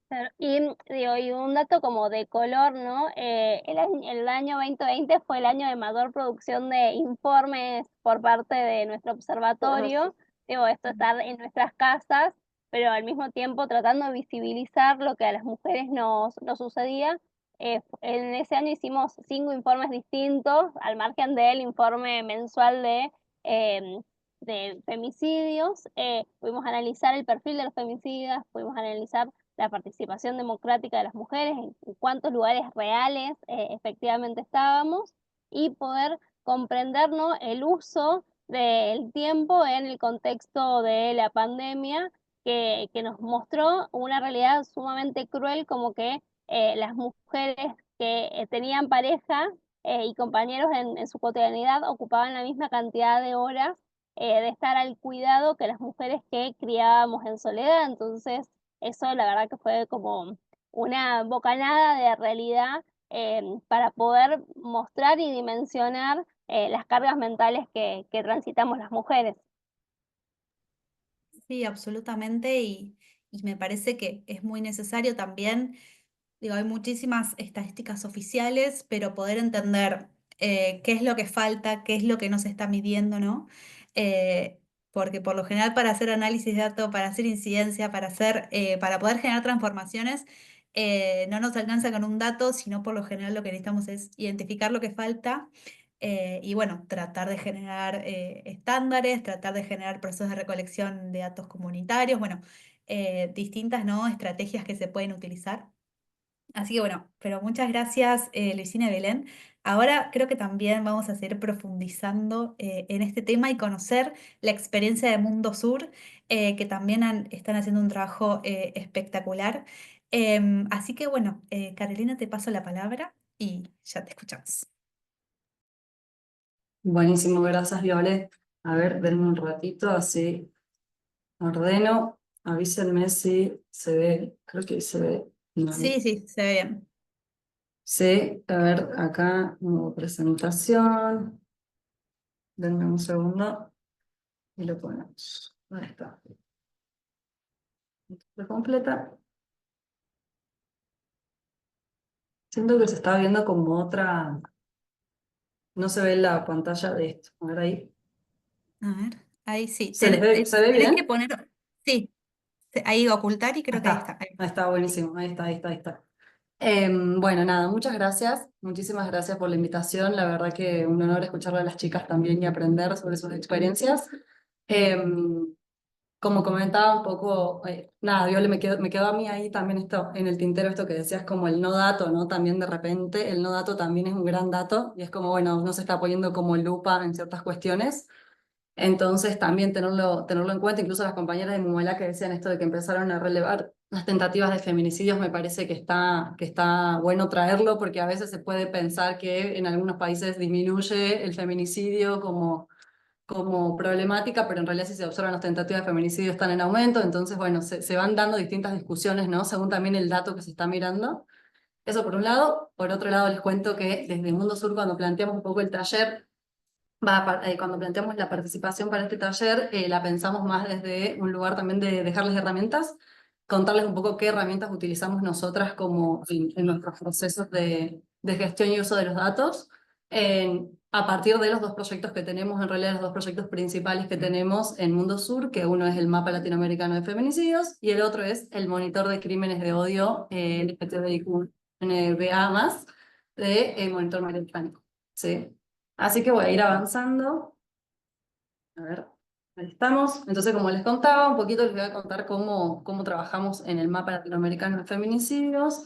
E: Claro, y digo, y un dato como de color, ¿no? El año 2020 fue el año de mayor producción de informes por parte de nuestro observatorio. Digo, esto estar en nuestras casas, pero al mismo tiempo tratando de visibilizar lo que a las mujeres nos sucedía. En ese año hicimos 5 informes distintos, al margen del informe mensual em, de femicidios. Pudimos analizar el perfil de los femicidas, pudimos analizar la participación democrática de las mujeres, en cuántos lugares reales efectivamente estábamos y poder comprender, ¿no?, el uso del tiempo en el contexto de la pandemia que nos mostró una realidad sumamente cruel, como que las mujeres que tenían pareja y compañeros en su cotidianidad ocupaban la misma cantidad de horas de estar al cuidado que las mujeres que criábamos en soledad. Entonces, eso la verdad que fue como una bocanada de realidad para poder mostrar y dimensionar las cargas mentales que transitamos las mujeres.
A: Sí, absolutamente, y me parece que es muy necesario también. Digo, hay muchísimas estadísticas oficiales, pero poder entender qué es lo que falta, qué es lo que no se está midiendo, ¿no? Porque por lo general para hacer análisis de datos, para hacer incidencia, para poder generar transformaciones, no nos alcanza con un dato, sino por lo general lo que necesitamos es identificar lo que falta. Y bueno, tratar de generar estándares, tratar de generar procesos de recolección de datos comunitarios, bueno, distintas, ¿no?, estrategias que se pueden utilizar. Así que bueno, pero muchas gracias, Luisina y Belén. Ahora creo que también vamos a seguir profundizando en este tema y conocer la experiencia de Mundo Sur, que también están haciendo un trabajo espectacular. Así que bueno, Carolina, te paso la palabra y ya te escuchamos.
F: Buenísimo, gracias, Violet. A ver, denme un ratito, así ordeno. Avísenme si se ve, creo que se ve. No.
A: Sí, sí, se ve bien.
F: Sí, a ver, acá, nueva presentación. Denme un segundo y lo ponemos. Ahí está. Lo completa. Siento que se está viendo como otra. No se ve la pantalla de esto. A ver ahí.
A: A ver, ahí sí.
F: ¿Se les ve, se ve
A: Tenés que
F: bien?
A: poner, sí, ahí ocultar y
F: Ahí
A: creo que ahí está.
F: está. Ahí está, buenísimo. Ahí está, ahí está, ahí está. Bueno, nada, muchas gracias. Muchísimas gracias por la invitación. La verdad que un honor escucharle a las chicas también y aprender sobre sus experiencias. Em, Como comentaba un poco, nada, Viole, me quedó a mí ahí también esto, en el tintero esto que decías como el no dato, ¿no? También de repente el no dato también es un gran dato y es como, bueno, no se está poniendo como lupa en ciertas cuestiones. Entonces también tenerlo en cuenta, incluso las compañeras de Mumala que decían esto de que empezaron a relevar las tentativas de feminicidios, me parece que está bueno traerlo porque a veces se puede pensar que en algunos países disminuye el feminicidio como problemática, pero en realidad si se observan las tentativas de feminicidio están en aumento, entonces bueno, se van dando distintas discusiones, ¿no? Según también el dato que se está mirando. Eso por un lado. Por otro lado les cuento que desde Mundo Sur cuando planteamos un poco el taller, cuando planteamos la participación para este taller, la pensamos más desde un lugar también de dejarles herramientas, contarles un poco qué herramientas utilizamos nosotras como en nuestros procesos de gestión y uso de los datos, a partir de los dos proyectos que tenemos, en realidad los dos proyectos principales que tenemos en Mundo Sur, que uno es el Mapa Latinoamericano de Feminicidios y el otro es el Monitor de Crímenes de Odio LGTBIQ+, de Monitor María Hispánico. ¿Sí? Así que voy a ir avanzando. A ver, ahí estamos. Entonces, como les contaba, un poquito les voy a contar cómo trabajamos en el mapa latinoamericano de feminicidios.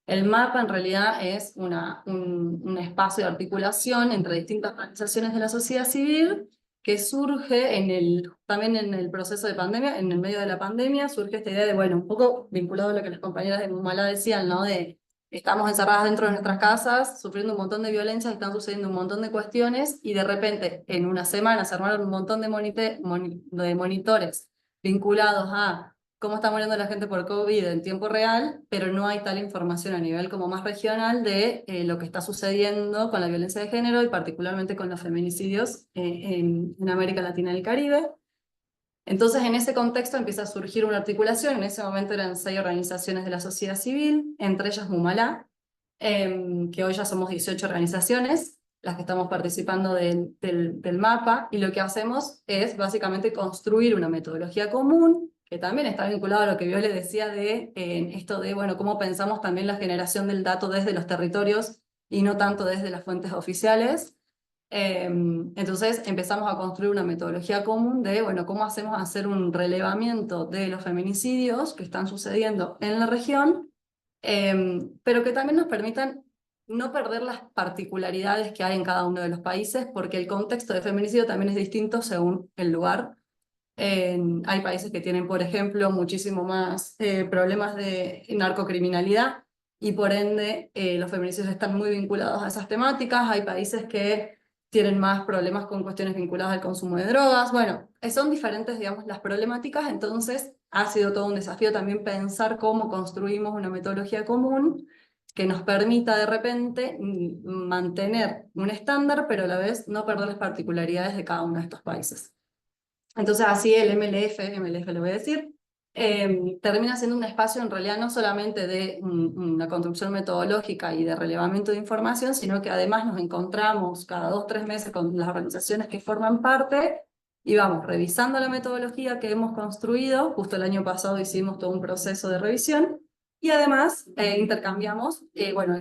F: El mapa en realidad es un espacio de articulación entre distintas organizaciones de la sociedad civil que surge también en el proceso de pandemia, en el medio de la pandemia, surge esta idea de, bueno, un poco vinculado a lo que las compañeras de Mumala decían, ¿no? De estamos encerradas dentro de nuestras casas, sufriendo un montón de violencia, están sucediendo un montón de cuestiones, y de repente, en una semana, se armaron un montón de monitores vinculados a cómo está muriendo la gente por COVID en tiempo real, pero no hay tal información a nivel como más regional de lo que está sucediendo con la violencia de género y particularmente con los feminicidios en América Latina y el Caribe. Entonces, en ese contexto empieza a surgir una articulación. En ese momento eran 6 organizaciones de la sociedad civil, entre ellas Mumala, que hoy ya somos 18 organizaciones las que estamos participando del mapa, y lo que hacemos es básicamente construir una metodología común, que también está vinculado a lo que Viole decía de esto de, bueno, cómo pensamos también la generación del dato desde los territorios y no tanto desde las fuentes oficiales. Entonces empezamos a construir una metodología común de, bueno, cómo hacemos hacer un relevamiento de los feminicidios que están sucediendo en la región, pero que también nos permitan no perder las particularidades que hay en cada uno de los países, porque el contexto de feminicidio también es distinto según el lugar. Hay países que tienen, por ejemplo, muchísimo más problemas de narcocriminalidad y por ende los feminicidios están muy vinculados a esas temáticas. Hay países que tienen más problemas con cuestiones vinculadas al consumo de drogas. Bueno, son diferentes, digamos, las problemáticas, entonces ha sido todo un desafío también pensar cómo construimos una metodología común que nos permita de repente mantener un estándar, pero a la vez no perder las particularidades de cada uno de estos países. Entonces así el MLF lo voy a decir, termina siendo un espacio en realidad no solamente de una construcción metodológica y de relevamiento de información, sino que además nos encontramos cada 2 o 3 meses con las organizaciones que forman parte y vamos revisando la metodología que hemos construido. Justo el año pasado hicimos todo un proceso de revisión y además intercambiamos bueno,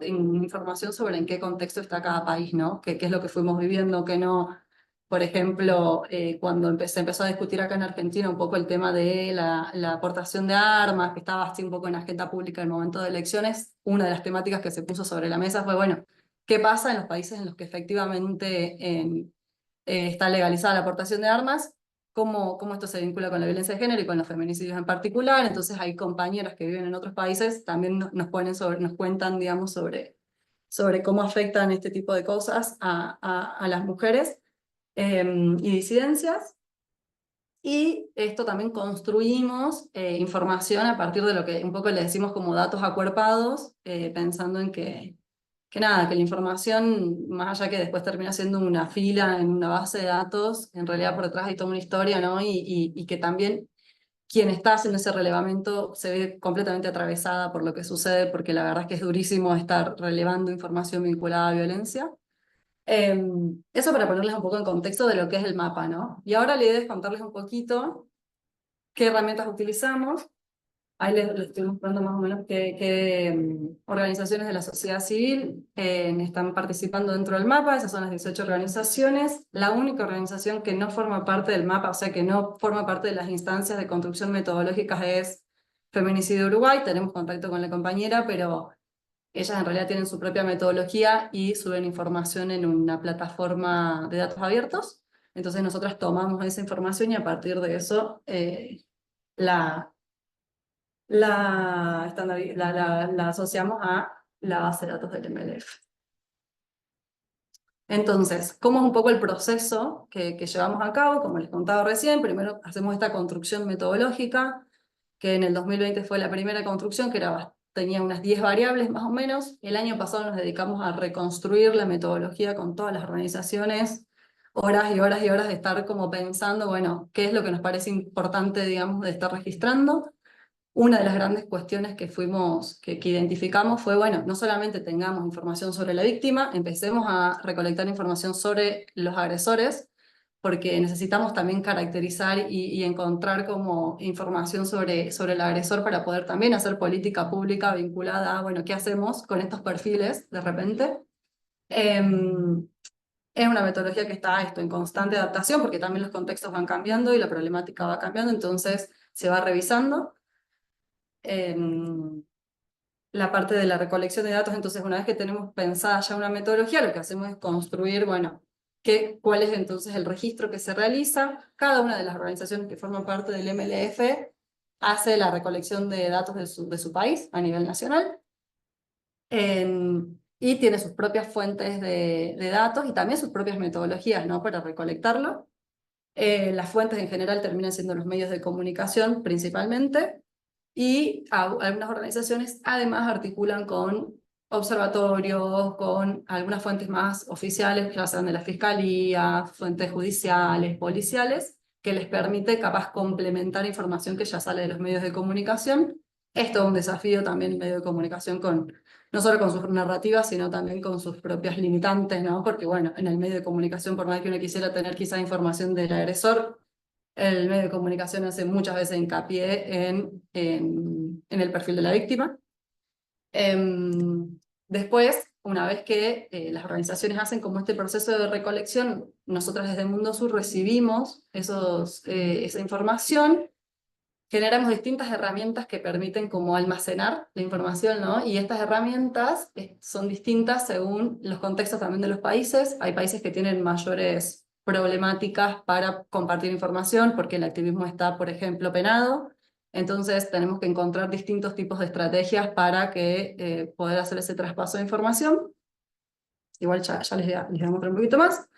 F: información sobre en qué contexto está cada país, ¿no? Qué es lo que fuimos viviendo, qué no. Por ejemplo, cuando se empezó a discutir acá en Argentina un poco el tema de la aportación de armas, que estaba así un poco en la agenda pública en el momento de elecciones, una de las temáticas que se puso sobre la mesa fue, bueno, ¿qué pasa en los países en los que efectivamente está legalizada la aportación de armas? ¿Cómo esto se vincula con la violencia de género y con los feminicidios en particular? Entonces hay compañeras que viven en otros países, también nos cuentan, digamos, sobre cómo afectan este tipo de cosas a las mujeres y disidencias. Y esto también construimos información a partir de lo que un poco le decimos como datos acuerpados, pensando en que nada, que la información, más allá que después termina siendo una fila en una base de datos, en realidad por detrás hay toda una historia, ¿no? Y que también quien está haciendo ese relevamiento se ve completamente atravesada por lo que sucede, porque la verdad es que es durísimo estar relevando información vinculada a violencia. Eso para ponerles un poco en contexto de lo que es el mapa, ¿no? Y ahora la idea es contarles un poquito qué herramientas utilizamos. Ahí les estoy mostrando más o menos qué organizaciones de la sociedad civil están participando dentro del mapa. Esas son las 18 organizaciones. La única organización que no forma parte del mapa, o sea, que no forma parte de las instancias de construcción metodológicas, es Feminicidio Uruguay. Tenemos contacto con la compañera, pero ellas en realidad tienen su propia metodología y suben información en una plataforma de datos abiertos. Entonces nosotras tomamos esa información y a partir de eso la asociamos a la base de datos del MLF. Entonces, ¿cómo es un poco el proceso que llevamos a cabo? Como les contaba recién, primero hacemos esta construcción metodológica, que en el 2020 fue la primera construcción, que tenía unas 10 variables más o menos. El año pasado nos dedicamos a reconstruir la metodología con todas las organizaciones, horas y horas y horas de estar como pensando, bueno, qué es lo que nos parece importante, digamos, de estar registrando. Una de las grandes cuestiones que identificamos fue, bueno, no solamente tengamos información sobre la víctima, empecemos a recolectar información sobre los agresores, porque necesitamos también caracterizar y encontrar como información sobre el agresor para poder también hacer política pública vinculada a, bueno, ¿qué hacemos con estos perfiles de repente? Es una metodología que está en constante adaptación, porque también los contextos van cambiando y la problemática va cambiando, entonces se va revisando. La parte de la recolección de datos, entonces una vez que tenemos pensada ya una metodología, lo que hacemos es construir, bueno, cuál es entonces el registro que se realiza. Cada una de las organizaciones que forman parte del MLF hace la recolección de datos de su país a nivel nacional, y tiene sus propias fuentes de datos y también sus propias metodologías, ¿no?, para recolectarlo. Las fuentes en general terminan siendo los medios de comunicación principalmente, y algunas organizaciones además articulan con observatorios, con algunas fuentes más oficiales, ya sean de la fiscalía, fuentes judiciales, policiales, que les permite capaz complementar información que ya sale de los medios de comunicación. Esto es un desafío también el medio de comunicación no solo con sus narrativas, sino también con sus propias limitantes, ¿no? Porque bueno, en el medio de comunicación, por más que uno quisiera tener quizá información del agresor, el medio de comunicación hace muchas veces hincapié en el perfil de la víctima. Después, una vez que las organizaciones hacen como este proceso de recolección, nosotros desde Mundo Sur recibimos esa información, generamos distintas herramientas que permiten como almacenar la información, ¿no? Y estas herramientas son distintas según los contextos también de los países. Hay países que tienen mayores problemáticas para compartir información porque el activismo está, por ejemplo, penado. Entonces tenemos que encontrar distintos tipos de estrategias para poder hacer ese traspaso de información. Igual ya les voy a mostrar un poquito más.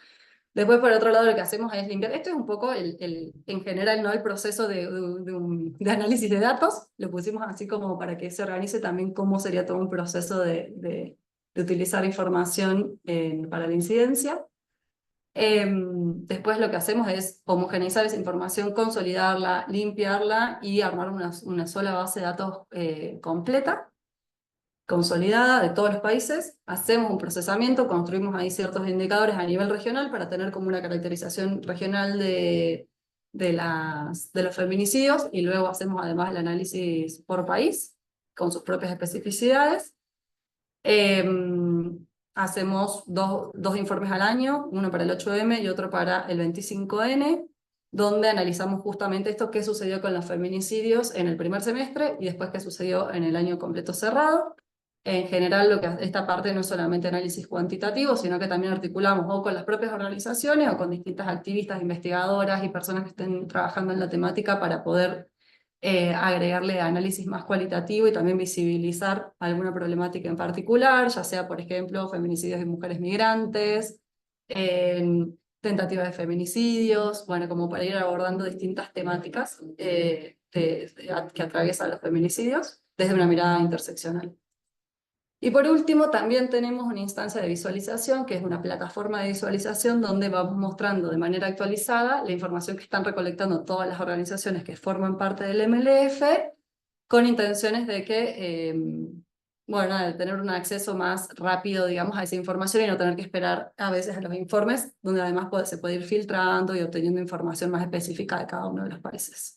F: Después, por otro lado, lo que hacemos es limpiar. Esto es un poco, en general, ¿no?, el proceso de análisis de datos. Lo pusimos así como para que se organice también cómo sería todo un proceso de utilizar información para la incidencia. Después lo que hacemos es homogeneizar esa información, consolidarla, limpiarla y armar una sola base de datos completa, consolidada de todos los países. Hacemos un procesamiento, construimos ahí ciertos indicadores a nivel regional para tener como una caracterización regional de los feminicidios, y luego hacemos además el análisis por país con sus propias especificidades. Hacemos dos informes al año, uno para el 8M y otro para el 25N, donde analizamos justamente esto, qué sucedió con los feminicidios en el primer semestre y después qué sucedió en el año completo cerrado. En general, esta parte no es solamente análisis cuantitativo, sino que también articulamos o con las propias organizaciones o con distintas activistas, investigadoras y personas que estén trabajando en la temática para poder agregarle análisis más cualitativo y también visibilizar alguna problemática en particular, ya sea, por ejemplo, feminicidios de mujeres migrantes, tentativas de feminicidios, bueno, como para ir abordando distintas temáticas que atraviesan los feminicidios desde una mirada interseccional. Y por último, también tenemos una instancia de visualización, que es una plataforma de visualización donde vamos mostrando de manera actualizada la información que están recolectando todas las organizaciones que forman parte del MLF, con intenciones de que, bueno, de tener un acceso más rápido, digamos, a esa información y no tener que esperar a veces a los informes, donde además se puede ir filtrando y obteniendo información más específica de cada uno de los países.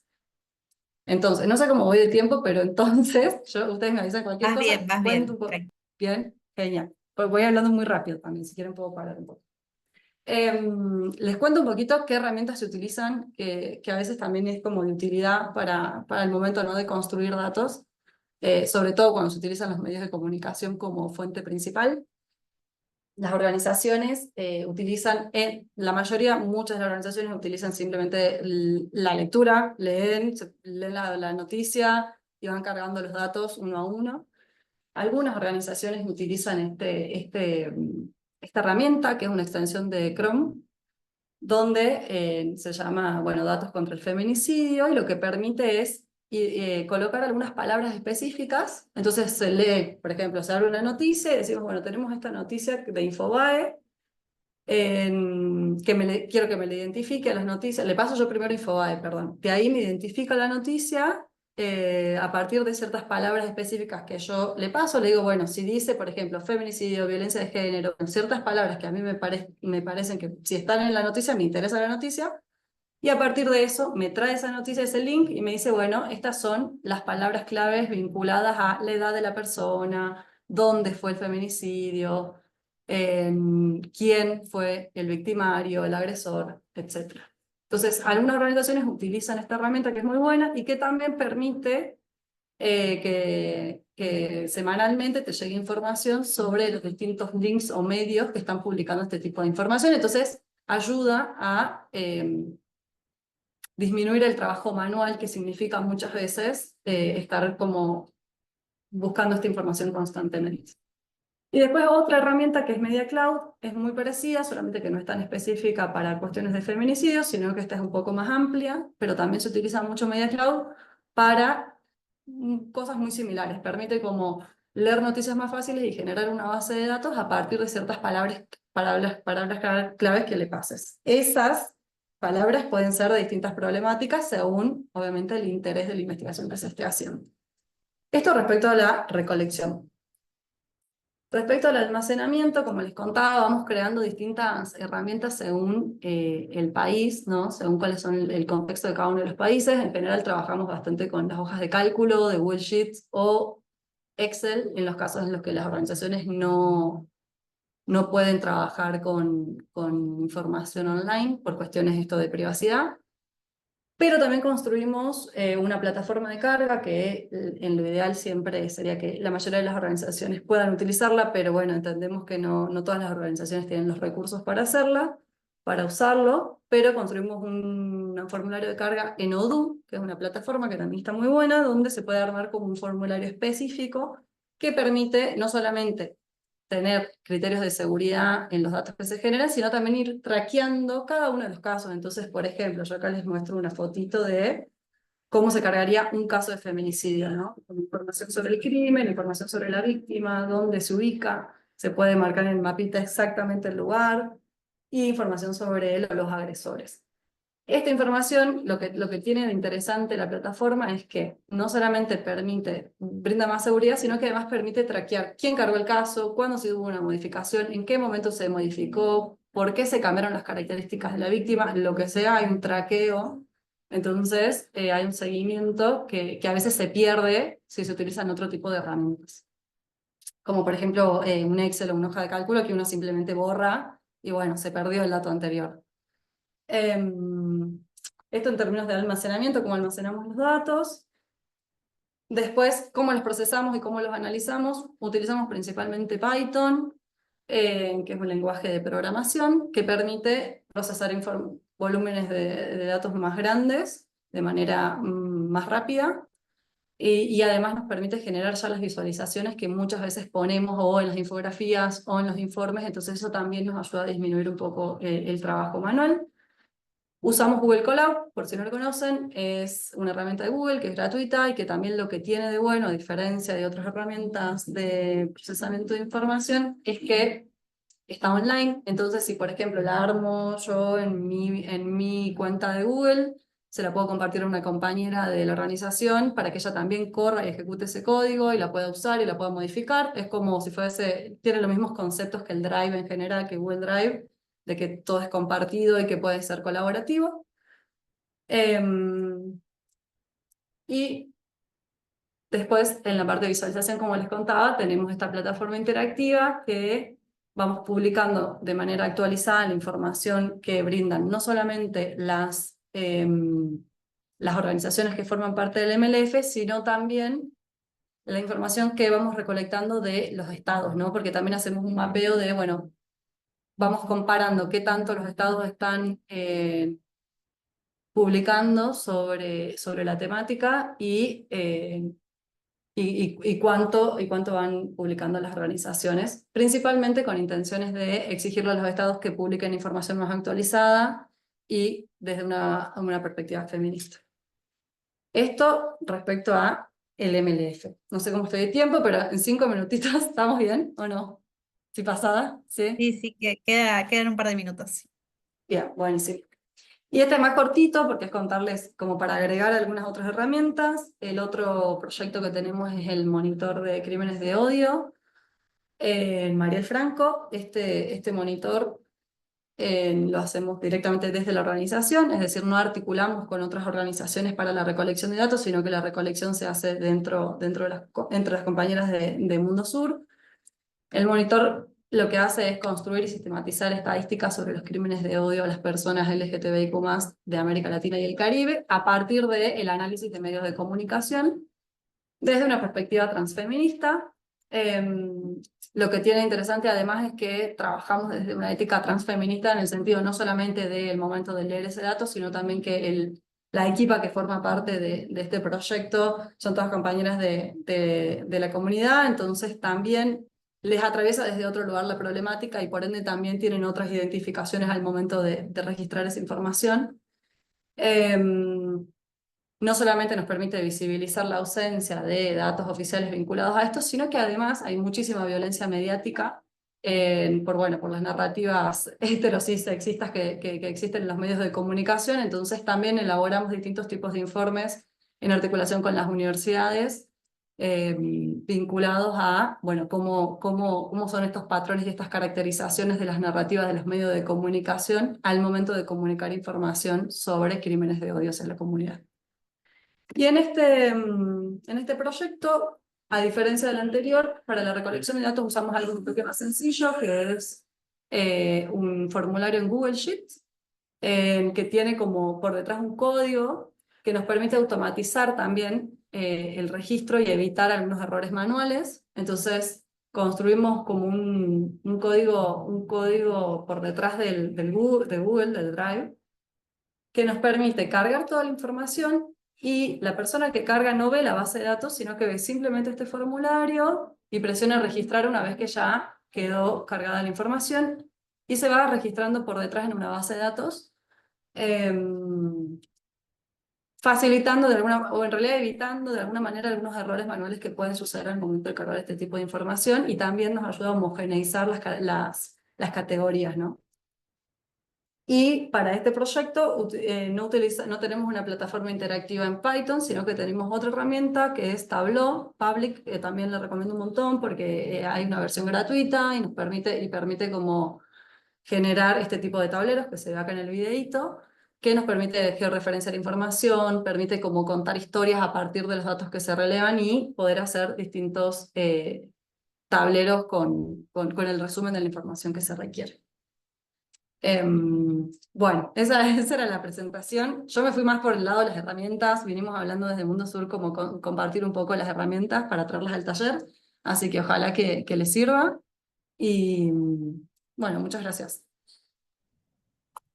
F: Entonces, no sé cómo voy de tiempo, pero entonces, ustedes me avisan cualquier cosa.
A: Vas
F: Cuento
A: bien,
F: un poco.
A: tranqui.
F: Bien, genial. Pues voy hablando muy rápido también, si quieren puedo parar un poco. Les cuento un poquito qué herramientas se utilizan, que a veces también es como de utilidad para el momento, ¿no?, de construir datos, sobre todo cuando se utilizan los medios de comunicación como fuente principal. Las organizaciones utilizan, la mayoría, muchas de las organizaciones utilizan simplemente la lectura, leen la noticia y van cargando los datos uno a uno. Algunas organizaciones utilizan esta herramienta, que es una extensión de Chrome, donde se llama, bueno, Datos contra el Feminicidio, y lo que permite es colocar algunas palabras específicas. Entonces se lee, por ejemplo, se abre una noticia y decimos, bueno, tenemos esta noticia de Infobae, quiero que me le identifique a las noticias, le paso yo primero Infobae, perdón, de ahí me identifica la noticia, a partir de ciertas palabras específicas que yo le paso, le digo, bueno, si dice, por ejemplo, feminicidio, violencia de género, ciertas palabras que a mí me parecen que si están en la noticia, me interesa la noticia, y a partir de eso me trae esa noticia, ese link, y me dice, bueno, estas son las palabras claves vinculadas a la edad de la persona, dónde fue el feminicidio, quién fue el victimario, el agresor, etc. Entonces, algunas organizaciones utilizan esta herramienta que es muy buena y que también permite que semanalmente te llegue información sobre los distintos links o medios que están publicando este tipo de información. Entonces, ayuda a disminuir el trabajo manual, que significa muchas veces estar como buscando esta información constantemente. Y después otra herramienta que es Media Cloud, es muy parecida, solamente que no es tan específica para cuestiones de feminicidio, sino que esta es un poco más amplia, pero también se utiliza mucho Media Cloud para cosas muy similares. Permite como leer noticias más fáciles y generar una base de datos a partir de ciertas palabras claves que le pases. Esas palabras pueden ser de distintas problemáticas según, obviamente, el interés de la investigación que se esté haciendo. Esto respecto a la recolección. Respecto al almacenamiento, como les contaba, vamos creando distintas herramientas según el país, ¿no? Según cuál es el contexto de cada uno de los países. En general trabajamos bastante con las hojas de cálculo, de Google Sheets o Excel, en los casos en los que las organizaciones no pueden trabajar con información online por cuestiones de privacidad. Pero también construimos una plataforma de carga que en lo ideal siempre sería que la mayoría de las organizaciones puedan utilizarla, pero bueno, entendemos que no todas las organizaciones tienen los recursos para hacerla, para usarlo, pero construimos un formulario de carga en Odoo, que es una plataforma que también está muy buena, donde se puede armar como un formulario específico que permite no solamente tener criterios de seguridad en los datos que se generan, sino también ir traqueando cada uno de los casos. Entonces, por ejemplo, yo acá les muestro una fotito de cómo se cargaría un caso de feminicidio, ¿no? Con información sobre el crimen, información sobre la víctima, dónde se ubica, se puede marcar en el mapita exactamente el lugar, y información sobre él o los agresores. Esta información, lo que tiene de interesante la plataforma es que no solamente brinda más seguridad, sino que además permite traquear quién cargó el caso, cuándo se hubo una modificación, en qué momento se modificó, por qué se cambiaron las características de la víctima, lo que sea, hay un traqueo. Entonces hay un seguimiento que a veces se pierde si se utilizan otro tipo de herramientas. Como por ejemplo un Excel o una hoja de cálculo que uno simplemente borra y bueno, se perdió el dato anterior. Esto en términos de almacenamiento, cómo almacenamos los datos. Después, cómo los procesamos y cómo los analizamos. Utilizamos principalmente Python, que es un lenguaje de programación que permite procesar volúmenes de datos más grandes de manera más rápida. Y además nos permite generar ya las visualizaciones que muchas veces ponemos o en las infografías o en los informes. Entonces eso también nos ayuda a disminuir un poco el trabajo manual. Usamos Google Colab, por si no lo conocen, es una herramienta de Google que es gratuita y que también lo que tiene de bueno, a diferencia de otras herramientas de procesamiento de información, es que está online. Entonces, si por ejemplo la armo yo en mi cuenta de Google, se la puedo compartir a una compañera de la organización para que ella también corra y ejecute ese código y la pueda usar y la pueda modificar. Es como si fuese, tiene los mismos conceptos que el Drive en general, que Google Drive, de que todo es compartido y que puede ser colaborativo. Y después, en la parte de visualización, como les contaba, tenemos esta plataforma interactiva que vamos publicando de manera actualizada la información que brindan no solamente las organizaciones que forman parte del MLF, sino también la información que vamos recolectando de los estados, ¿no? Porque también hacemos un mapeo de, bueno, vamos comparando qué tanto los estados están publicando sobre la temática y cuánto van publicando las organizaciones, principalmente con intenciones de exigirle a los estados que publiquen información más actualizada y desde una perspectiva feminista. Esto respecto a el MLF. No sé cómo estoy de tiempo, pero en 5 minutitos, ¿estamos bien o no? ¿Sí pasada? ¿Sí?
A: Sí, que quedan un par de minutos.
F: Bien, buenísimo. Y este es más cortito porque es contarles como para agregar algunas otras herramientas. El otro proyecto que tenemos es el monitor de crímenes de odio en Mariel Franco. Este monitor lo hacemos directamente desde la organización, es decir, no articulamos con otras organizaciones para la recolección de datos, sino que la recolección se hace entre las compañeras de Mundo Sur. El monitor lo que hace es construir y sistematizar estadísticas sobre los crímenes de odio a las personas LGTBIQ+ de América Latina y el Caribe a partir del análisis de medios de comunicación desde una perspectiva transfeminista. Lo que tiene interesante además es que trabajamos desde una ética transfeminista en el sentido no solamente del momento de leer ese dato, sino también que la equipa que forma parte de este proyecto son todas compañeras de la comunidad, entonces también les atraviesa desde otro lugar la problemática y por ende también tienen otras identificaciones al momento de registrar esa información. No solamente nos permite visibilizar la ausencia de datos oficiales vinculados a esto, sino que además hay muchísima violencia mediática por las narrativas heterosis sexistas que existen en los medios de comunicación. Entonces también elaboramos distintos tipos de informes en articulación con las universidades vinculados a cómo son estos patrones y estas caracterizaciones de las narrativas de los medios de comunicación al momento de comunicar información sobre crímenes de odio en la comunidad. Y en este proyecto, a diferencia del anterior, para la recolección de datos usamos algo un poco más sencillo, que es un formulario en Google Sheets, que tiene como por detrás un código que nos permite automatizar también el registro y evitar algunos errores manuales. Entonces, construimos como un código por detrás de Google, del Drive, que nos permite cargar toda la información y la persona que carga no ve la base de datos, sino que ve simplemente este formulario y presiona registrar una vez que ya quedó cargada la información y se va registrando por detrás en una base de datos, facilitando o en realidad evitando de alguna manera algunos errores manuales que pueden suceder al momento de cargar este tipo de información y también nos ayuda a homogeneizar las categorías, ¿no? Y para este proyecto no tenemos una plataforma interactiva en Python, sino que tenemos otra herramienta que es Tableau Public, que también le recomiendo un montón porque hay una versión gratuita y nos permite como generar este tipo de tableros que se ve acá en el videíto, que nos permite georreferenciar información, permite como contar historias a partir de los datos que se relevan y poder hacer distintos tableros con el resumen de la información que se requiere. Bueno, esa era la presentación. Yo me fui más por el lado de las herramientas, vinimos hablando desde Mundo Sur como compartir un poco las herramientas para traerlas al taller, así que ojalá que les sirva y bueno, muchas gracias.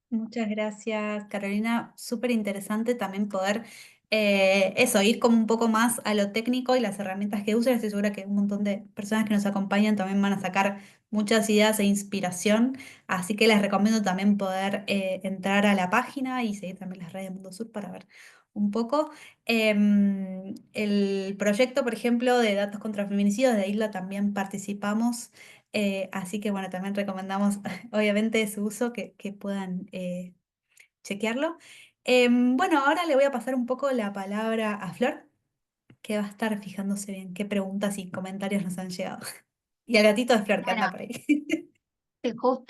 A: Muchas gracias, Carolina. Súper interesante también poder Eso, ir como un poco más a lo técnico y las herramientas que usan. Estoy segura que un montón de personas que nos acompañan también van a sacar muchas ideas e inspiración. Así que les recomiendo también poder entrar a la página y seguir también las redes de Mundo Sur para ver un poco. El proyecto, por ejemplo, de datos contra feminicidios de Isla también participamos. Así que bueno, también recomendamos obviamente su uso, que puedan chequearlo. Bueno, ahora le voy a pasar un poco la palabra a Flor, que va a estar fijándose bien qué preguntas y comentarios nos han llegado. Y al gatito de Flor, que anda
B: Bueno,
A: por ahí.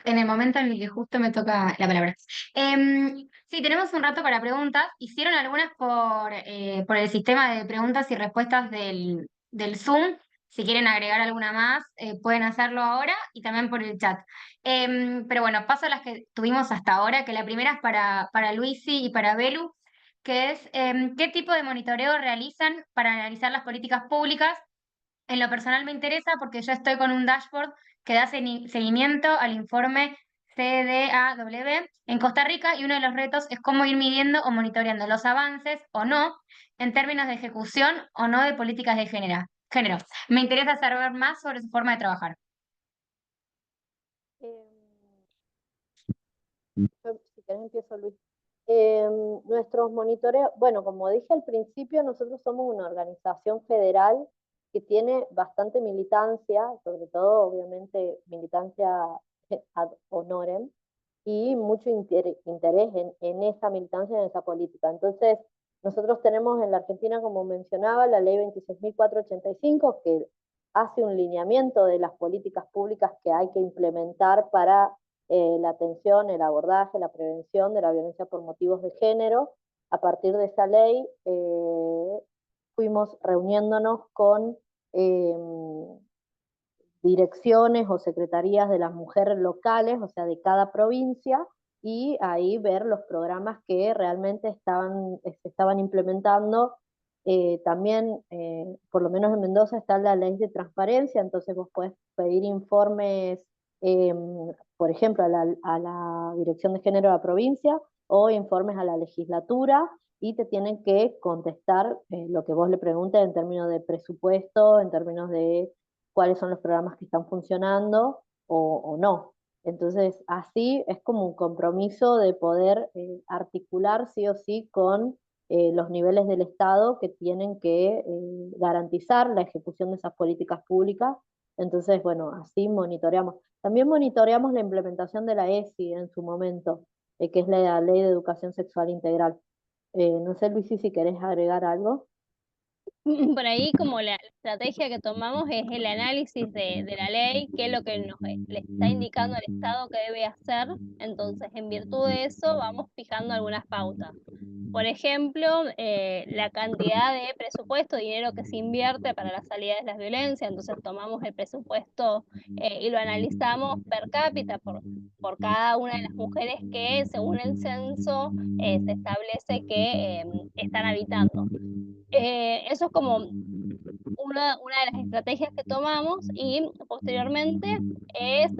B: en el momento en el que justo me toca la palabra. Sí, tenemos un rato para preguntas. Hicieron algunas por el sistema de preguntas y respuestas del Zoom. Si quieren agregar alguna más, pueden hacerlo ahora y también por el chat. Pero bueno, paso a las que tuvimos hasta ahora, que la primera es para Luisi y para Belu, que es ¿qué tipo de monitoreo realizan para analizar las políticas públicas? En lo personal me interesa porque yo estoy con un dashboard que da seguimiento al informe CDAW en Costa Rica y uno de los retos es cómo ir midiendo o monitoreando los avances o no en términos de ejecución o no de políticas de género. Me interesa saber más sobre su forma de trabajar.
D: Si querés empiezo, Luis. Nuestros monitoreos, bueno, como dije al principio, nosotros somos una organización federal que tiene bastante militancia, sobre todo, obviamente, militancia ad honorem, y mucho interés en esa militancia, en esa política. Entonces, nosotros tenemos en la Argentina, como mencionaba, la ley 26.485, que hace un lineamiento de las políticas públicas que hay que implementar para la atención, el abordaje, la prevención de la violencia por motivos de género. A partir de esa ley, fuimos reuniéndonos con direcciones o secretarías de las mujeres locales, o sea, de cada provincia, y ahí ver los programas que realmente se estaban implementando. También, por lo menos en Mendoza, está la ley de transparencia, entonces vos podés pedir informes, eh, por ejemplo, a la Dirección de Género de la provincia o informes a la legislatura y te tienen que contestar lo que vos le preguntes en términos de presupuesto, en términos de cuáles son los programas que están funcionando o no. Entonces, así es como un compromiso de poder articular sí o sí con los niveles del Estado que tienen que garantizar la ejecución de esas políticas públicas. Entonces, bueno, así monitoreamos. También monitoreamos la implementación de la ESI en su momento, que es la Ley de Educación Sexual Integral. No sé, Luisi, si querés agregar algo.
E: Por ahí como la estrategia que tomamos es el análisis de la ley, qué es lo que le está indicando al Estado que debe hacer. Entonces, en virtud de eso, vamos fijando algunas pautas. Por ejemplo, la cantidad de presupuesto, dinero que se invierte para la salida de las violencias. Entonces, tomamos el presupuesto y lo analizamos per cápita por cada una de las mujeres que, según el censo, se establece que están habitando. Eso es como una de las estrategias que tomamos y posteriormente es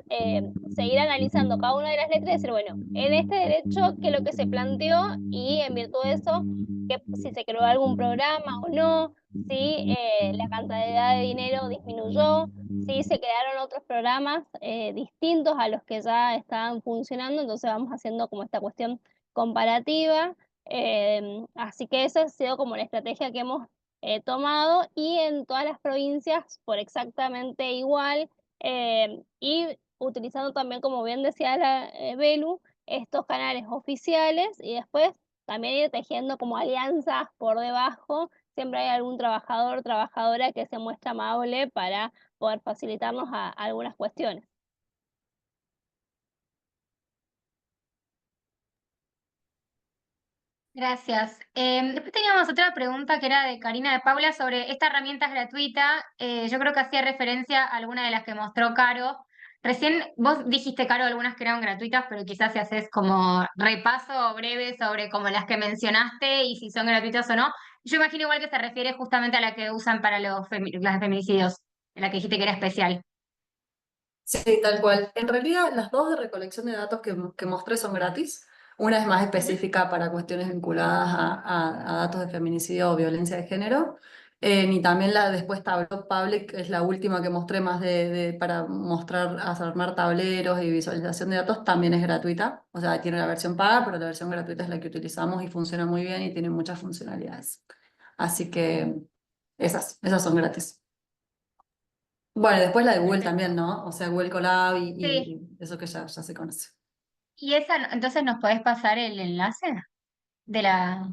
E: seguir analizando cada una de las letras y decir, bueno, en este derecho, qué es lo que se planteó y en virtud de eso, que, si se creó algún programa o no, si la cantidad de dinero disminuyó, si se crearon otros programas distintos a los que ya estaban funcionando, entonces vamos haciendo como esta cuestión comparativa. Así que esa ha sido como la estrategia que hemos tomado y en todas las provincias por exactamente igual y utilizando también, como bien decía la Belu, estos canales oficiales y después también ir tejiendo como alianzas por debajo. Siempre hay algún trabajador, trabajadora que se muestra amable para poder facilitarnos a algunas cuestiones.
B: Gracias. Después teníamos otra pregunta que era de Karina de Paula sobre esta herramienta es gratuita. Yo creo que hacía referencia a alguna de las que mostró Caro. Recién vos dijiste, Caro, algunas que eran gratuitas, pero quizás si haces como repaso breve sobre como las que mencionaste y si son gratuitas o no. Yo imagino igual que se refiere justamente a la que usan para las feminicidios, en la que dijiste que era especial.
F: Sí, tal cual. En realidad, las dos de recolección de datos que mostré son gratis. Una es más específica para cuestiones vinculadas a datos de feminicidio o violencia de género. Y también después Tableau Public, que es la última que mostré más para mostrar, armar tableros y visualización de datos, también es gratuita. O sea, tiene la versión paga, pero la versión gratuita es la que utilizamos y funciona muy bien y tiene muchas funcionalidades. Así que esas son gratis. Bueno, después la de Google
B: Perfecto.
F: también, ¿no? O sea, Google Colab
B: Sí,
F: y eso que ya se conoce.
B: y esa, entonces nos podés pasar el enlace de la,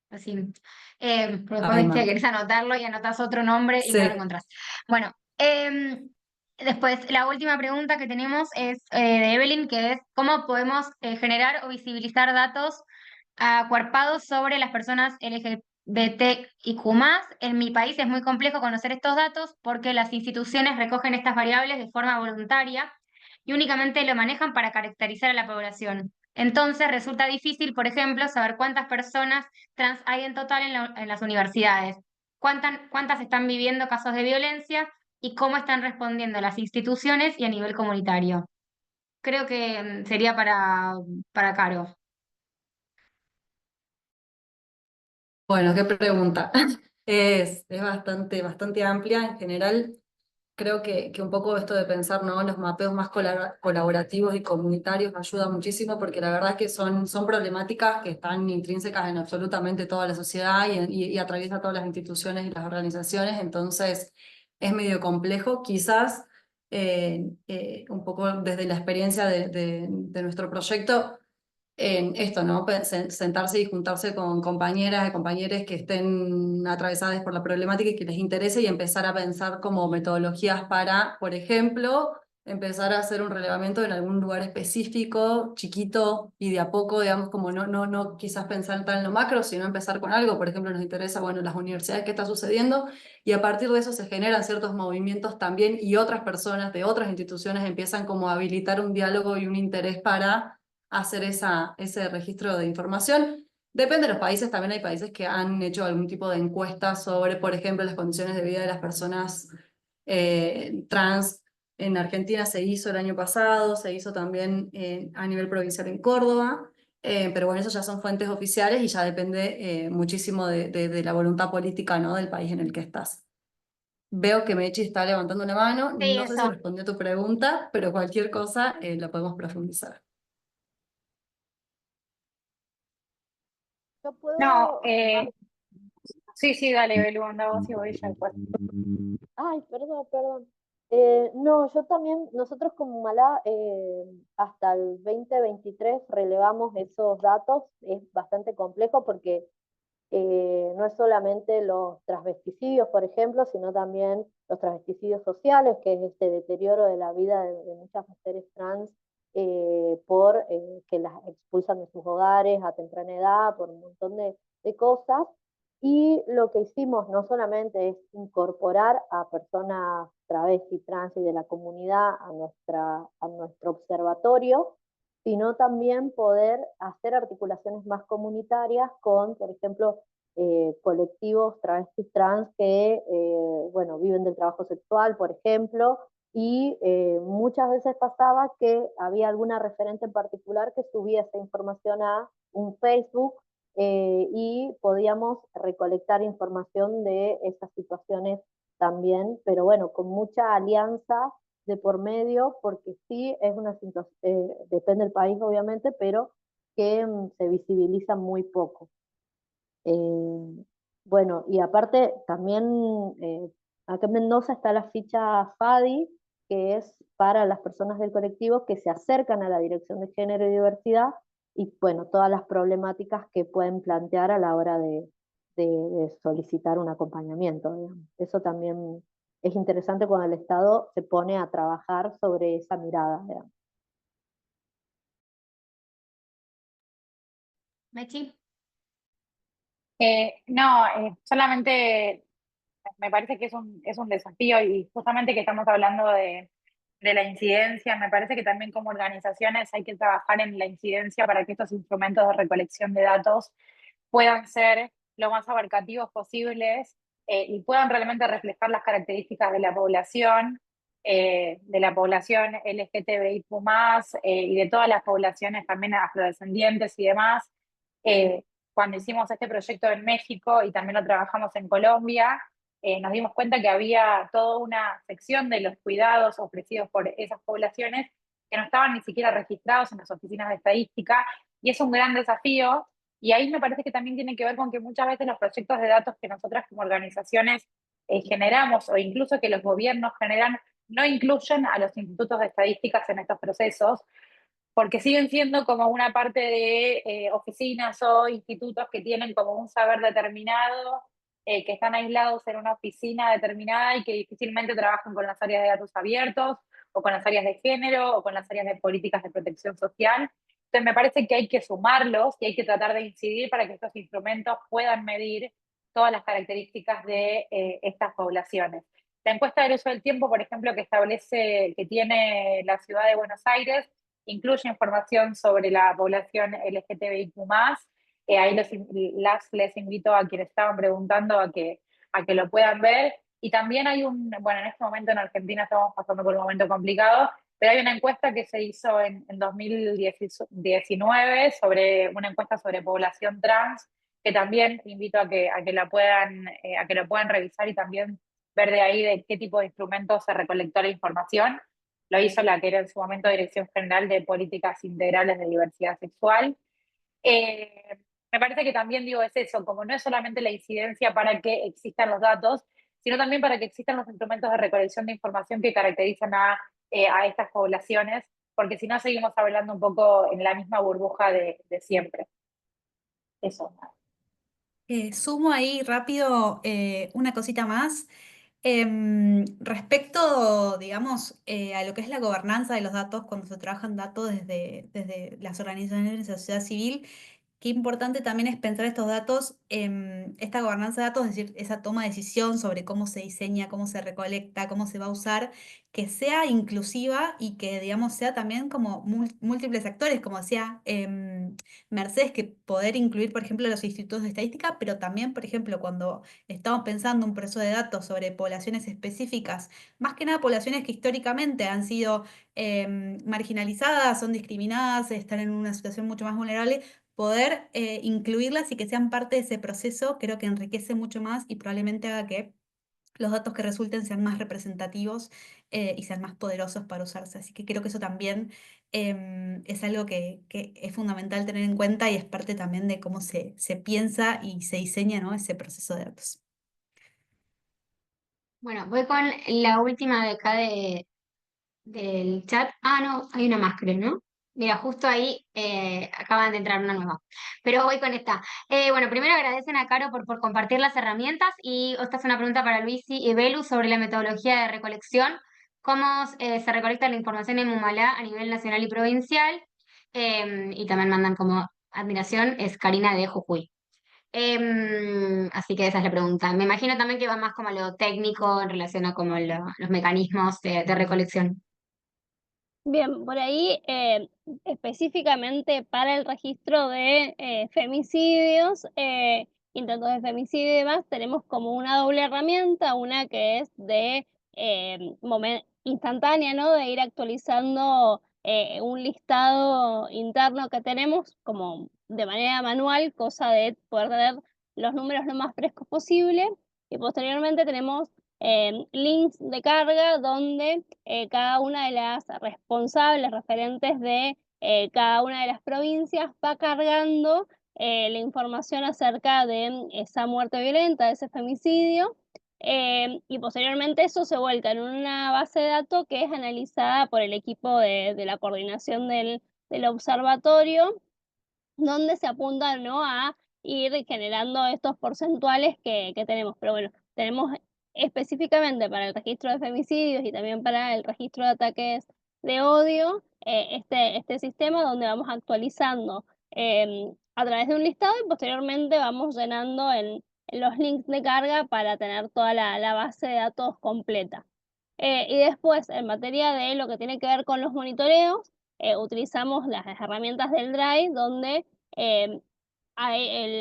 B: así, porque después me
F: Ay,
B: dijiste que
F: Marta.
B: querés anotarlo y anotás otro nombre y no lo
F: Sí.
B: encontrás. Bueno, después la última pregunta que tenemos es de Evelyn, que es ¿cómo podemos generar o visibilizar datos acuerpados sobre las personas LGBTIQ+. En mi país es muy complejo conocer estos datos porque las instituciones recogen estas variables de forma voluntaria y únicamente lo manejan para caracterizar a la población. Entonces resulta difícil, por ejemplo, saber cuántas personas trans hay en total en las universidades, cuántas están viviendo casos de violencia y cómo están respondiendo las instituciones y a nivel comunitario. Creo que sería para Caro.
F: Bueno, qué pregunta. Es bastante amplia. En general, creo que un poco esto de pensar, ¿no? Los mapeos más colaborativos y comunitarios ayuda muchísimo porque la verdad es que son problemáticas que están intrínsecas en absolutamente toda la sociedad y atraviesa todas las instituciones y las organizaciones. Entonces, es medio complejo. Quizás un poco desde la experiencia de nuestro proyecto en esto, ¿no? Sentarse y juntarse con compañeras y compañeros que estén atravesadas por la problemática y que les interese y empezar a pensar como metodologías para, por ejemplo, empezar a hacer un relevamiento en algún lugar específico, chiquito y de a poco, digamos, como no quizás pensar tan en lo macro, sino empezar con algo. Por ejemplo, nos interesa, bueno, las universidades, qué está sucediendo, y a partir de eso se generan ciertos movimientos también y otras personas de otras instituciones empiezan como a habilitar un diálogo y un interés para hacer ese registro de información. Depende de los países, también hay países que han hecho algún tipo de encuesta sobre, por ejemplo, las condiciones de vida de las personas trans. En Argentina se hizo el año pasado, se hizo también a nivel provincial en Córdoba, pero bueno, eso ya son fuentes oficiales y ya depende muchísimo de la voluntad política, ¿no? Del país en el que estás. Veo que Mechi está levantando una mano,
B: Sí,
F: no sé si
B: eso.
F: respondió a tu pregunta, pero cualquier cosa la podemos profundizar.
D: Yo
C: No,
D: puedo,
C: sí, sí, dale, Belu, anda vos y voy ya después.
D: ay, perdón, perdón. No, yo también, nosotros como Malá, hasta el 2023 relevamos esos datos, es bastante complejo porque no es solamente los transvesticidios, por ejemplo, sino también los transvesticidios sociales, que es este deterioro de la vida de muchas mujeres trans por que las expulsan de sus hogares a temprana edad, por un montón de cosas. Y lo que hicimos no solamente es incorporar a personas travesti, trans y de la comunidad a nuestro observatorio, sino también poder hacer articulaciones más comunitarias con, por ejemplo, colectivos travestis trans que, bueno, viven del trabajo sexual, por ejemplo, y muchas veces pasaba que había alguna referente en particular que subía esa información a un Facebook y podíamos recolectar información de esas situaciones también, pero bueno, con mucha alianza de por medio, porque sí es una situación, depende del país obviamente, pero que se visibiliza muy poco. Bueno, y aparte también acá en Mendoza está la ficha FADI, que es para las personas del colectivo que se acercan a la Dirección de Género y Diversidad y bueno, todas las problemáticas que pueden plantear a la hora de solicitar un acompañamiento, digamos. Eso también es interesante cuando el Estado se pone a trabajar sobre esa mirada, digamos.
B: Mechi.
C: No, solamente me parece que es un desafío y justamente que estamos hablando de la incidencia, me parece que también como organizaciones hay que trabajar en la incidencia para que estos instrumentos de recolección de datos puedan ser lo más abarcativos posibles y puedan realmente reflejar las características de la población de la población LGTBIQ+, y de todas las poblaciones también afrodescendientes y demás. Cuando hicimos este proyecto en México y también lo trabajamos en Colombia, nos dimos cuenta que había toda una sección de los cuidados ofrecidos por esas poblaciones que no estaban ni siquiera registrados en las oficinas de estadística, y es un gran desafío. Y ahí me parece que también tiene que ver con que muchas veces los proyectos de datos que nosotras como organizaciones generamos, o incluso que los gobiernos generan, no incluyen a los institutos de estadísticas en estos procesos, porque siguen siendo como una parte de oficinas o institutos que tienen como un saber determinado, que están aislados en una oficina determinada y que difícilmente trabajan con las áreas de datos abiertos, o con las áreas de género, o con las áreas de políticas de protección social. Entonces me parece que hay que sumarlos y hay que tratar de incidir para que estos instrumentos puedan medir todas las características de estas poblaciones. La encuesta del uso del tiempo, por ejemplo, que establece, que tiene la ciudad de Buenos Aires, incluye información sobre la población LGTBIQ+. Ahí les invito a quienes estaban preguntando a que lo puedan ver. Y también hay bueno, en este momento en Argentina estamos pasando por un momento complicado, pero hay una encuesta que se hizo en 2019, una encuesta sobre población trans, que también invito a que lo puedan revisar y también ver de ahí de qué tipo de instrumentos se recolectó la información. Lo hizo la que era en su momento Dirección General de Políticas Integrales de Diversidad Sexual. Me parece que también, digo, es eso, como no es solamente la incidencia para que existan los datos, sino también para que existan los instrumentos de recolección de información que caracterizan a estas poblaciones, porque si no seguimos hablando un poco en la misma burbuja de siempre. Eso.
A: Sumo ahí rápido una cosita más. Respecto, digamos, a lo que es la gobernanza de los datos, cuando se trabajan datos desde las organizaciones de la sociedad civil, qué importante también es pensar estos datos, esta gobernanza de datos, es decir, esa toma de decisión sobre cómo se diseña, cómo se recolecta, cómo se va a usar, que sea inclusiva y que, digamos, sea también como múltiples actores, como decía Mercedes, que poder incluir, por ejemplo, los institutos de estadística, pero también, por ejemplo, cuando estamos pensando un proceso de datos sobre poblaciones específicas, más que nada poblaciones que históricamente han sido marginalizadas, son discriminadas, están en una situación mucho más vulnerable, poder incluirlas y que sean parte de ese proceso, creo que enriquece mucho más y probablemente haga que los datos que resulten sean más representativos y sean más poderosos para usarse. Así que creo que eso también es algo que es fundamental tener en cuenta y es parte también de cómo se piensa y se diseña, ¿no?, ese proceso de datos.
B: Bueno, voy con la última de acá del chat. Ah, no, hay una más, creo, ¿no? Mira, justo ahí acaban de entrar una nueva. Pero voy con esta. Bueno, primero agradecen a Caro por compartir las herramientas, y esta es una pregunta para Luis y Belu sobre la metodología de recolección. ¿Cómo se recolecta la información en Mumalá a nivel nacional y provincial? Y también mandan como admiración, es Karina de Jujuy. Así que esa es la pregunta. Me imagino también que va más como a lo técnico en relación a como los mecanismos de recolección.
E: Bien, por ahí específicamente para el registro de femicidios, intentos de femicidio y demás, tenemos como una doble herramienta, una que es de instantánea, ¿no? De ir actualizando un listado interno que tenemos como de manera manual, cosa de poder tener los números lo más frescos posible. Y posteriormente tenemos links de carga donde cada una de las responsables referentes de cada una de las provincias va cargando la información acerca de esa muerte violenta, de ese femicidio, y posteriormente eso se vuelca en una base de datos que es analizada por el equipo de la coordinación del observatorio, donde se apunta, ¿no?, a ir generando estos porcentuales que tenemos. Pero bueno, tenemos específicamente para el registro de femicidios y también para el registro de ataques de odio, este sistema donde vamos actualizando a través de un listado, y posteriormente vamos llenando en los links de carga para tener toda la base de datos completa. Y después, en materia de lo que tiene que ver con los monitoreos, utilizamos las herramientas del Drive, donde el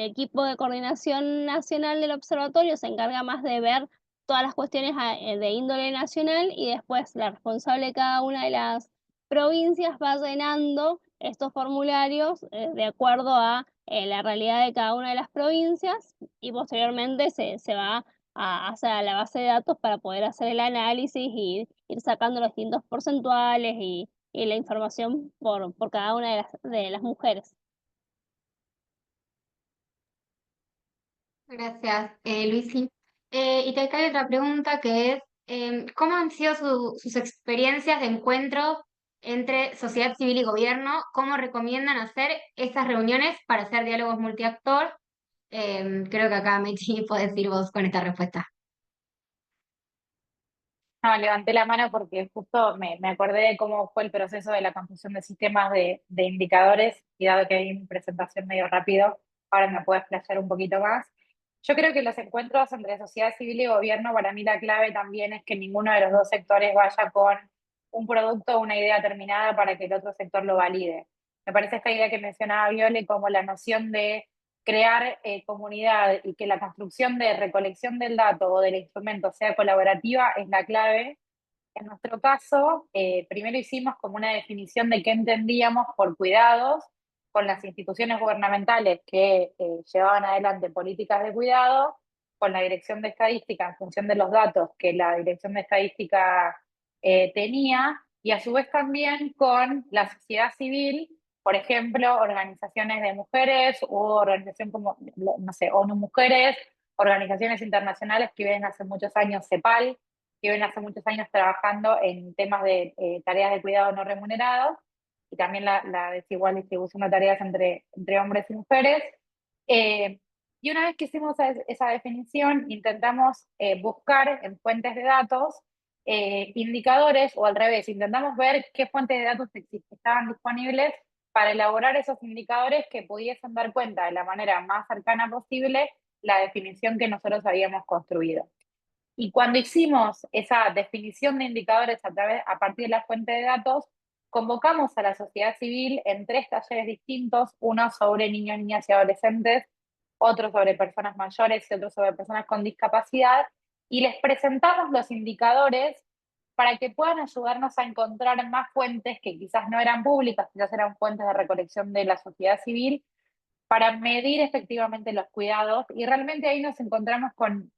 E: equipo de coordinación nacional del observatorio se encarga más de ver todas las cuestiones de índole nacional, y después la responsable de cada una de las provincias va llenando estos formularios de acuerdo a la realidad de cada una de las provincias, y posteriormente se va a hacer a la base de datos para poder hacer el análisis y ir sacando los distintos porcentuales y la información por cada una de las mujeres.
B: Gracias, Luisi. Y te cae otra pregunta que es, ¿cómo han sido sus experiencias de encuentro entre sociedad civil y gobierno? ¿Cómo recomiendan hacer estas reuniones para hacer diálogos multiactor? Creo que acá Mechi podés ir vos con esta respuesta.
C: No, levanté la mano porque justo me acordé de cómo fue el proceso de la construcción de sistemas de indicadores, y dado que hay mi presentación medio rápido, ahora me puedo explayar un poquito más. Yo creo que los encuentros entre sociedad civil y gobierno, para mí la clave también es que ninguno de los dos sectores vaya con un producto o una idea terminada para que el otro sector lo valide. Me parece esta idea que mencionaba Viole como la noción de crear comunidad y que la construcción de recolección del dato o del instrumento sea colaborativa es la clave. En nuestro caso, primero hicimos como una definición de qué entendíamos por cuidados con las instituciones gubernamentales que llevaban adelante políticas de cuidado, con la Dirección de Estadística en función de los datos que la Dirección de Estadística tenía, y a su vez también con la sociedad civil, por ejemplo, organizaciones de mujeres u organización como, no sé, ONU Mujeres, organizaciones internacionales que vienen hace muchos años, CEPAL, que vienen hace muchos años trabajando en temas de tareas de cuidado no remunerados, y también la desigual distribución de tareas entre hombres y mujeres. Eh, y una vez que hicimos esa definición, intentamos buscar en fuentes de datos indicadores, o al revés, intentamos ver qué fuentes de datos estaban disponibles para elaborar esos indicadores que pudiesen dar cuenta de la manera más cercana posible la definición que nosotros habíamos construido. Y cuando hicimos esa definición de indicadores a partir de la fuente de datos, convocamos a la sociedad civil en 3 talleres distintos, uno sobre niños, niñas y adolescentes, otro sobre personas mayores y otro sobre personas con discapacidad, y les presentamos los indicadores para que puedan ayudarnos a encontrar más fuentes que quizás no eran públicas, quizás eran fuentes de recolección de la sociedad civil, para medir efectivamente los cuidados. Y realmente ahí nos encontramos con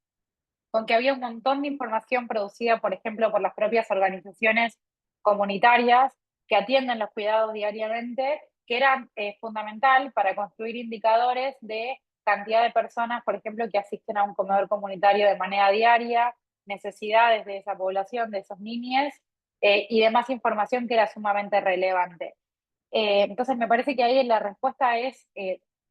C: que había un montón de información producida, por ejemplo, por las propias organizaciones comunitarias que atienden los cuidados diariamente, que eran fundamental para construir indicadores de cantidad de personas, por ejemplo, que asisten a un comedor comunitario de manera diaria, necesidades de esa población, de esos niños, y demás información que era sumamente relevante. Entonces, me parece que ahí la respuesta es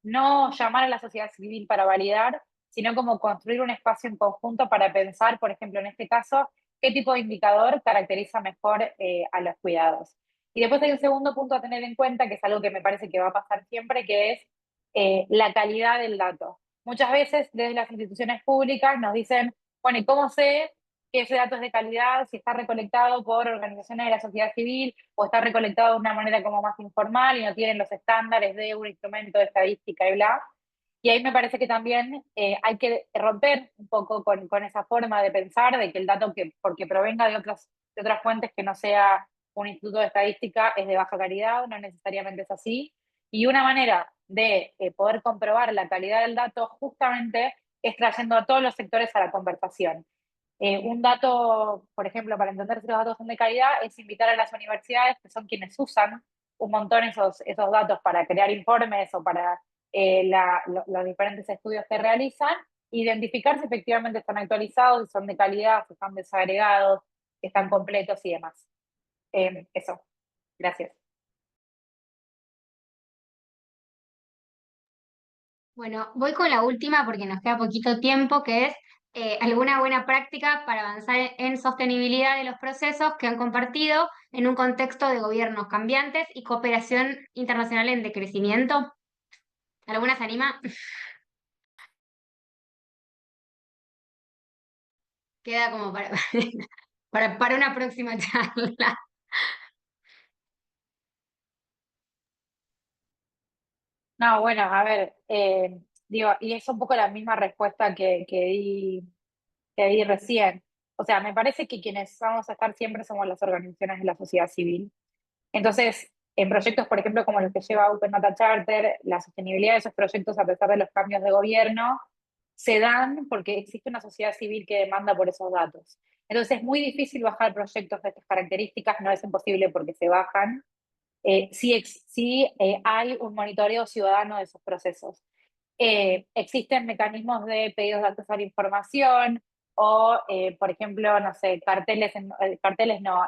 C: no llamar a la sociedad civil para validar, sino como construir un espacio en conjunto para pensar, por ejemplo, en este caso, qué tipo de indicador caracteriza mejor a los cuidados. Y después hay un segundo punto a tener en cuenta, que es algo que me parece que va a pasar siempre, que es la calidad del dato. Muchas veces desde las instituciones públicas nos dicen, bueno, ¿y cómo sé que ese dato es de calidad, si está recolectado por organizaciones de la sociedad civil o está recolectado de una manera como más informal y no tienen los estándares de un instrumento de estadística y bla? Y ahí me parece que también hay que romper un poco con esa forma de pensar de que el dato, porque provenga de otras fuentes que no sea un instituto de estadística, es de baja calidad. No necesariamente es así. Y una manera de poder comprobar la calidad del dato justamente es trayendo a todos los sectores a la conversación. Un dato, por ejemplo, para entender si los datos son de calidad, es invitar a las universidades, que son quienes usan un montón esos datos para crear informes o para los diferentes estudios que realizan, identificar si efectivamente están actualizados, si son de calidad, si están desagregados, si están completos y demás. Eso, gracias.
B: Bueno, voy con la última porque nos queda poquito tiempo, que es alguna buena práctica para avanzar en sostenibilidad de los procesos que han compartido en un contexto de gobiernos cambiantes y cooperación internacional en decrecimiento. ¿Alguna se anima? Queda como para una próxima charla.
C: No, bueno, a ver, digo, y es un poco la misma respuesta que di ahí recién. O sea, me parece que quienes vamos a estar siempre somos las organizaciones de la sociedad civil. Entonces, en proyectos, por ejemplo, como los que lleva Open Data Charter, la sostenibilidad de esos proyectos, a pesar de los cambios de gobierno, se dan porque existe una sociedad civil que demanda por esos datos. Entonces, es muy difícil bajar proyectos de estas características, no es imposible porque se bajan. Sí, hay un monitoreo ciudadano de esos procesos. Existen mecanismos de pedidos de acceso a la información o, por ejemplo, no sé, carteles no,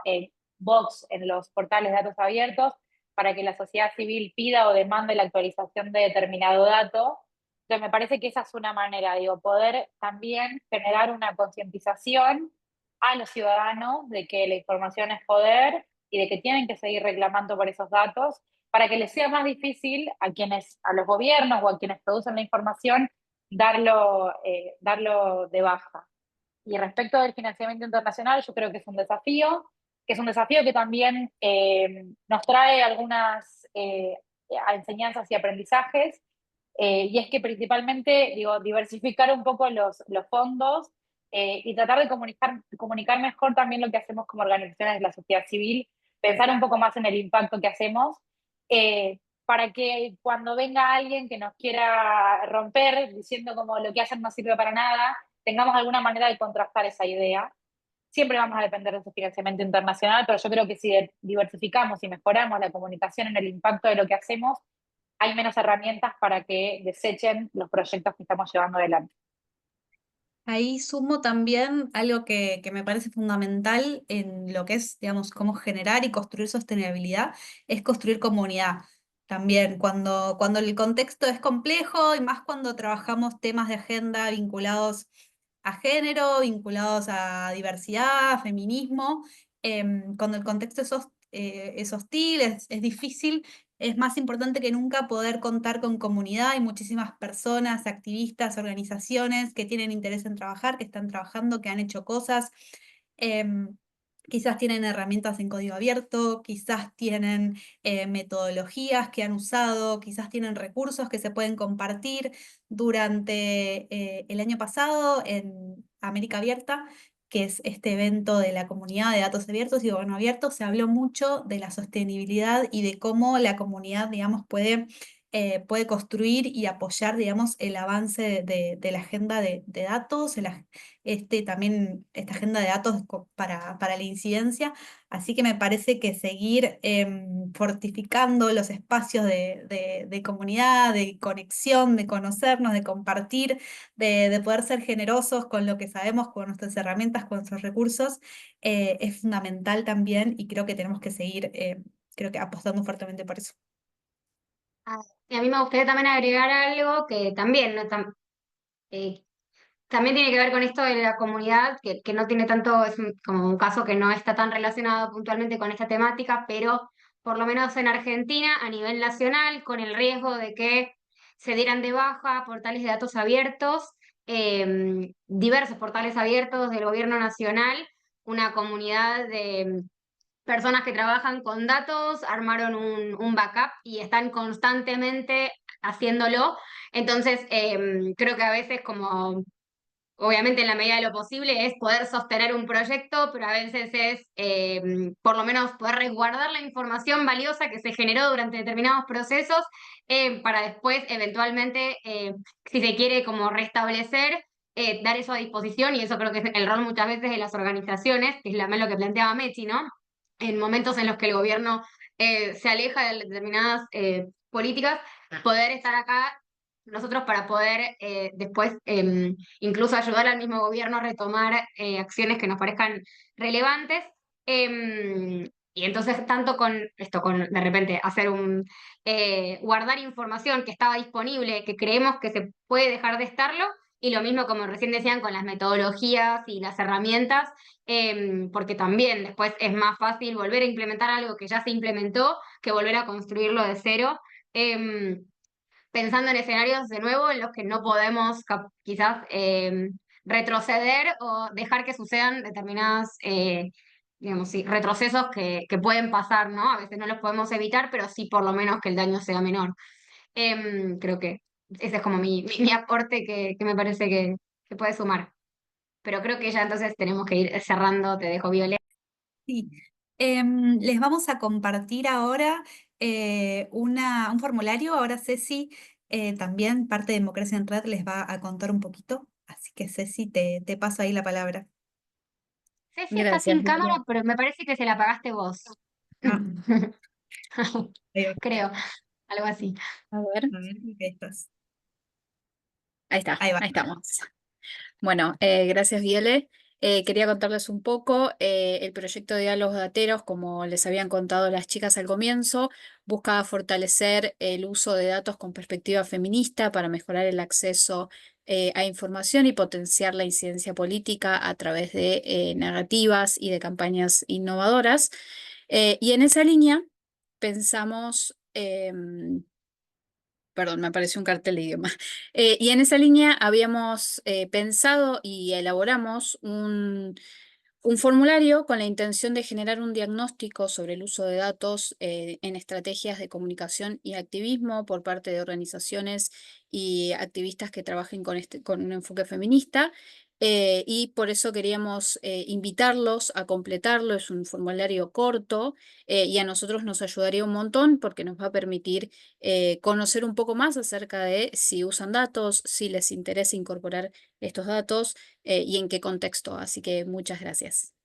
C: box en los portales de datos abiertos para que la sociedad civil pida o demande la actualización de determinado dato. Entonces, me parece que esa es una manera, digo, poder también generar una concientización a los ciudadanos de que la información es poder y de que tienen que seguir reclamando por esos datos para que les sea más difícil a los gobiernos o a quienes producen la información, darlo de baja. Y respecto del financiamiento internacional, yo creo que es un desafío que también nos trae algunas enseñanzas y aprendizajes, y es que principalmente, digo, diversificar un poco los fondos y tratar de comunicar mejor también lo que hacemos como organizaciones de la sociedad civil, pensar un poco más en el impacto que hacemos, para que cuando venga alguien que nos quiera romper diciendo como lo que hacen no sirve para nada, tengamos alguna manera de contrastar esa idea. Siempre vamos a depender de ese financiamiento internacional, pero yo creo que si diversificamos y mejoramos la comunicación en el impacto de lo que hacemos, hay menos herramientas para que desechen los proyectos que estamos llevando adelante.
A: Ahí sumo también algo que me parece fundamental en lo que es, digamos, cómo generar y construir sostenibilidad, es construir comunidad. También cuando el contexto es complejo y más cuando trabajamos temas de agenda vinculados a género, vinculados a diversidad, feminismo, cuando el contexto es hostil, es difícil, es más importante que nunca poder contar con comunidad. Hay muchísimas personas, activistas, organizaciones que tienen interés en trabajar, que están trabajando, que han hecho cosas. em, Quizás tienen herramientas en código abierto, quizás tienen metodologías que han usado, quizás tienen recursos que se pueden compartir. Durante el año pasado en América Abierta, que es este evento de la comunidad de datos abiertos y gobierno abierto, se habló mucho de la sostenibilidad y de cómo la comunidad, digamos, puede construir y apoyar, digamos, el avance de la agenda de datos, también esta agenda de datos para la incidencia. Así que me parece que seguir fortificando los espacios de comunidad, de conexión, de conocernos, de compartir, de poder ser generosos con lo que sabemos, con nuestras herramientas, con nuestros recursos, es fundamental también y creo que tenemos que seguir, creo que apostando fuertemente por eso.
B: Ah, y a mí me gustaría también agregar algo que también, ¿no? Eh, también tiene que ver con esto de la comunidad, que no tiene tanto, como un caso que no está tan relacionado puntualmente con esta temática, pero por lo menos en Argentina, a nivel nacional, con el riesgo de que se dieran de baja portales de datos abiertos, diversos portales abiertos del gobierno nacional, una comunidad de personas que trabajan con datos armaron un backup y están constantemente haciéndolo. Entonces, creo que a veces como obviamente en la medida de lo posible es poder sostener un proyecto, pero a veces es por lo menos poder resguardar la información valiosa que se generó durante determinados procesos, para después eventualmente, si se quiere como restablecer, dar eso a disposición, y eso creo que es el rol muchas veces de las organizaciones, que es lo que planteaba Mechi, ¿no? En momentos en los que el gobierno se aleja de determinadas políticas, poder estar acá nosotros para poder después incluso ayudar al mismo gobierno a retomar acciones que nos parezcan relevantes. Y entonces, tanto con esto, con de repente hacer guardar información que estaba disponible, que creemos que se puede dejar de estarlo, y lo mismo, como recién decían, con las metodologías y las herramientas, porque también después es más fácil volver a implementar algo que ya se implementó que volver a construirlo de cero. Pensando en escenarios de nuevo en los que no podemos quizás retroceder o dejar que sucedan determinadas, digamos, sí, retrocesos que pueden pasar, ¿no? A veces no los podemos evitar, pero sí por lo menos que el daño sea menor. Creo que ese es como mi aporte que me parece que puede sumar. pero creo que ya entonces tenemos que ir cerrando, te dejo, Viole.
A: Sí. Les vamos a compartir ahora un formulario. Ahora Ceci, también parte de Democracia en Red, les va a contar un poquito. Así que Ceci, te paso ahí la palabra.
B: Ceci está
G: Gracias,
B: sin cámara,
G: Viole.
B: pero me parece que se la apagaste vos.
A: Ah, ahí va.
B: Creo, algo así.
G: A ver,
A: A ver, ahí estás.
G: ahí está,
A: Ahí va.
G: ahí estamos. Bueno, gracias, Viole. Quería contarles un poco. El proyecto de Diálogos Dateros, como les habían contado las chicas al comienzo, busca fortalecer el uso de datos con perspectiva feminista para mejorar el acceso a información y potenciar la incidencia política a través de narrativas y de campañas innovadoras. Y en esa línea pensamos... Perdón, me apareció un cartel de idioma. Y en esa línea habíamos pensado y elaboramos un formulario con la intención de generar un diagnóstico sobre el uso de datos en estrategias de comunicación y activismo por parte de organizaciones y activistas que trabajen con un enfoque feminista. Y por eso queríamos invitarlos a completarlo. Es un formulario corto y a nosotros nos ayudaría un montón porque nos va a permitir conocer un poco más acerca de si usan datos, si les interesa incorporar estos datos y en qué contexto. Así que muchas gracias.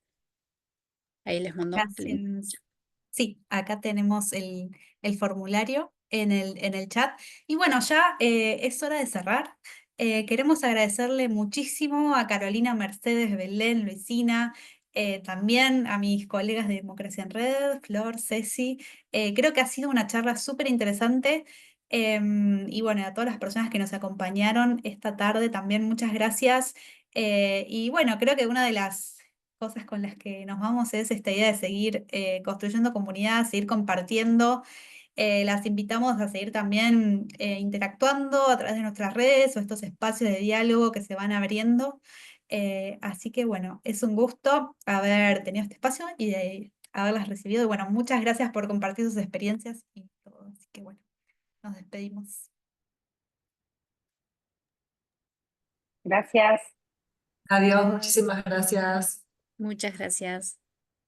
G: Ahí les mando el link.
A: Gracias. Sí, acá tenemos el formulario en el chat. Y bueno, ya es hora de cerrar. Queremos agradecerle muchísimo a Carolina, Mercedes, Belén, Luisina, también a mis colegas de Democracia en Red, Flor, Ceci. Creo que ha sido una charla súper interesante. Y bueno, a todas las personas que nos acompañaron esta tarde también, muchas gracias. Y bueno, creo que una de las cosas con las que nos vamos es esta idea de seguir construyendo comunidad, seguir compartiendo. Las invitamos a seguir también interactuando a través de nuestras redes o estos espacios de diálogo que se van abriendo. Así que bueno, es un gusto haber tenido este espacio y de haberlas recibido. Y bueno, muchas gracias por compartir sus experiencias y todo. Así que bueno, nos despedimos.
C: Gracias.
F: Adiós, muchísimas gracias.
G: Muchas gracias.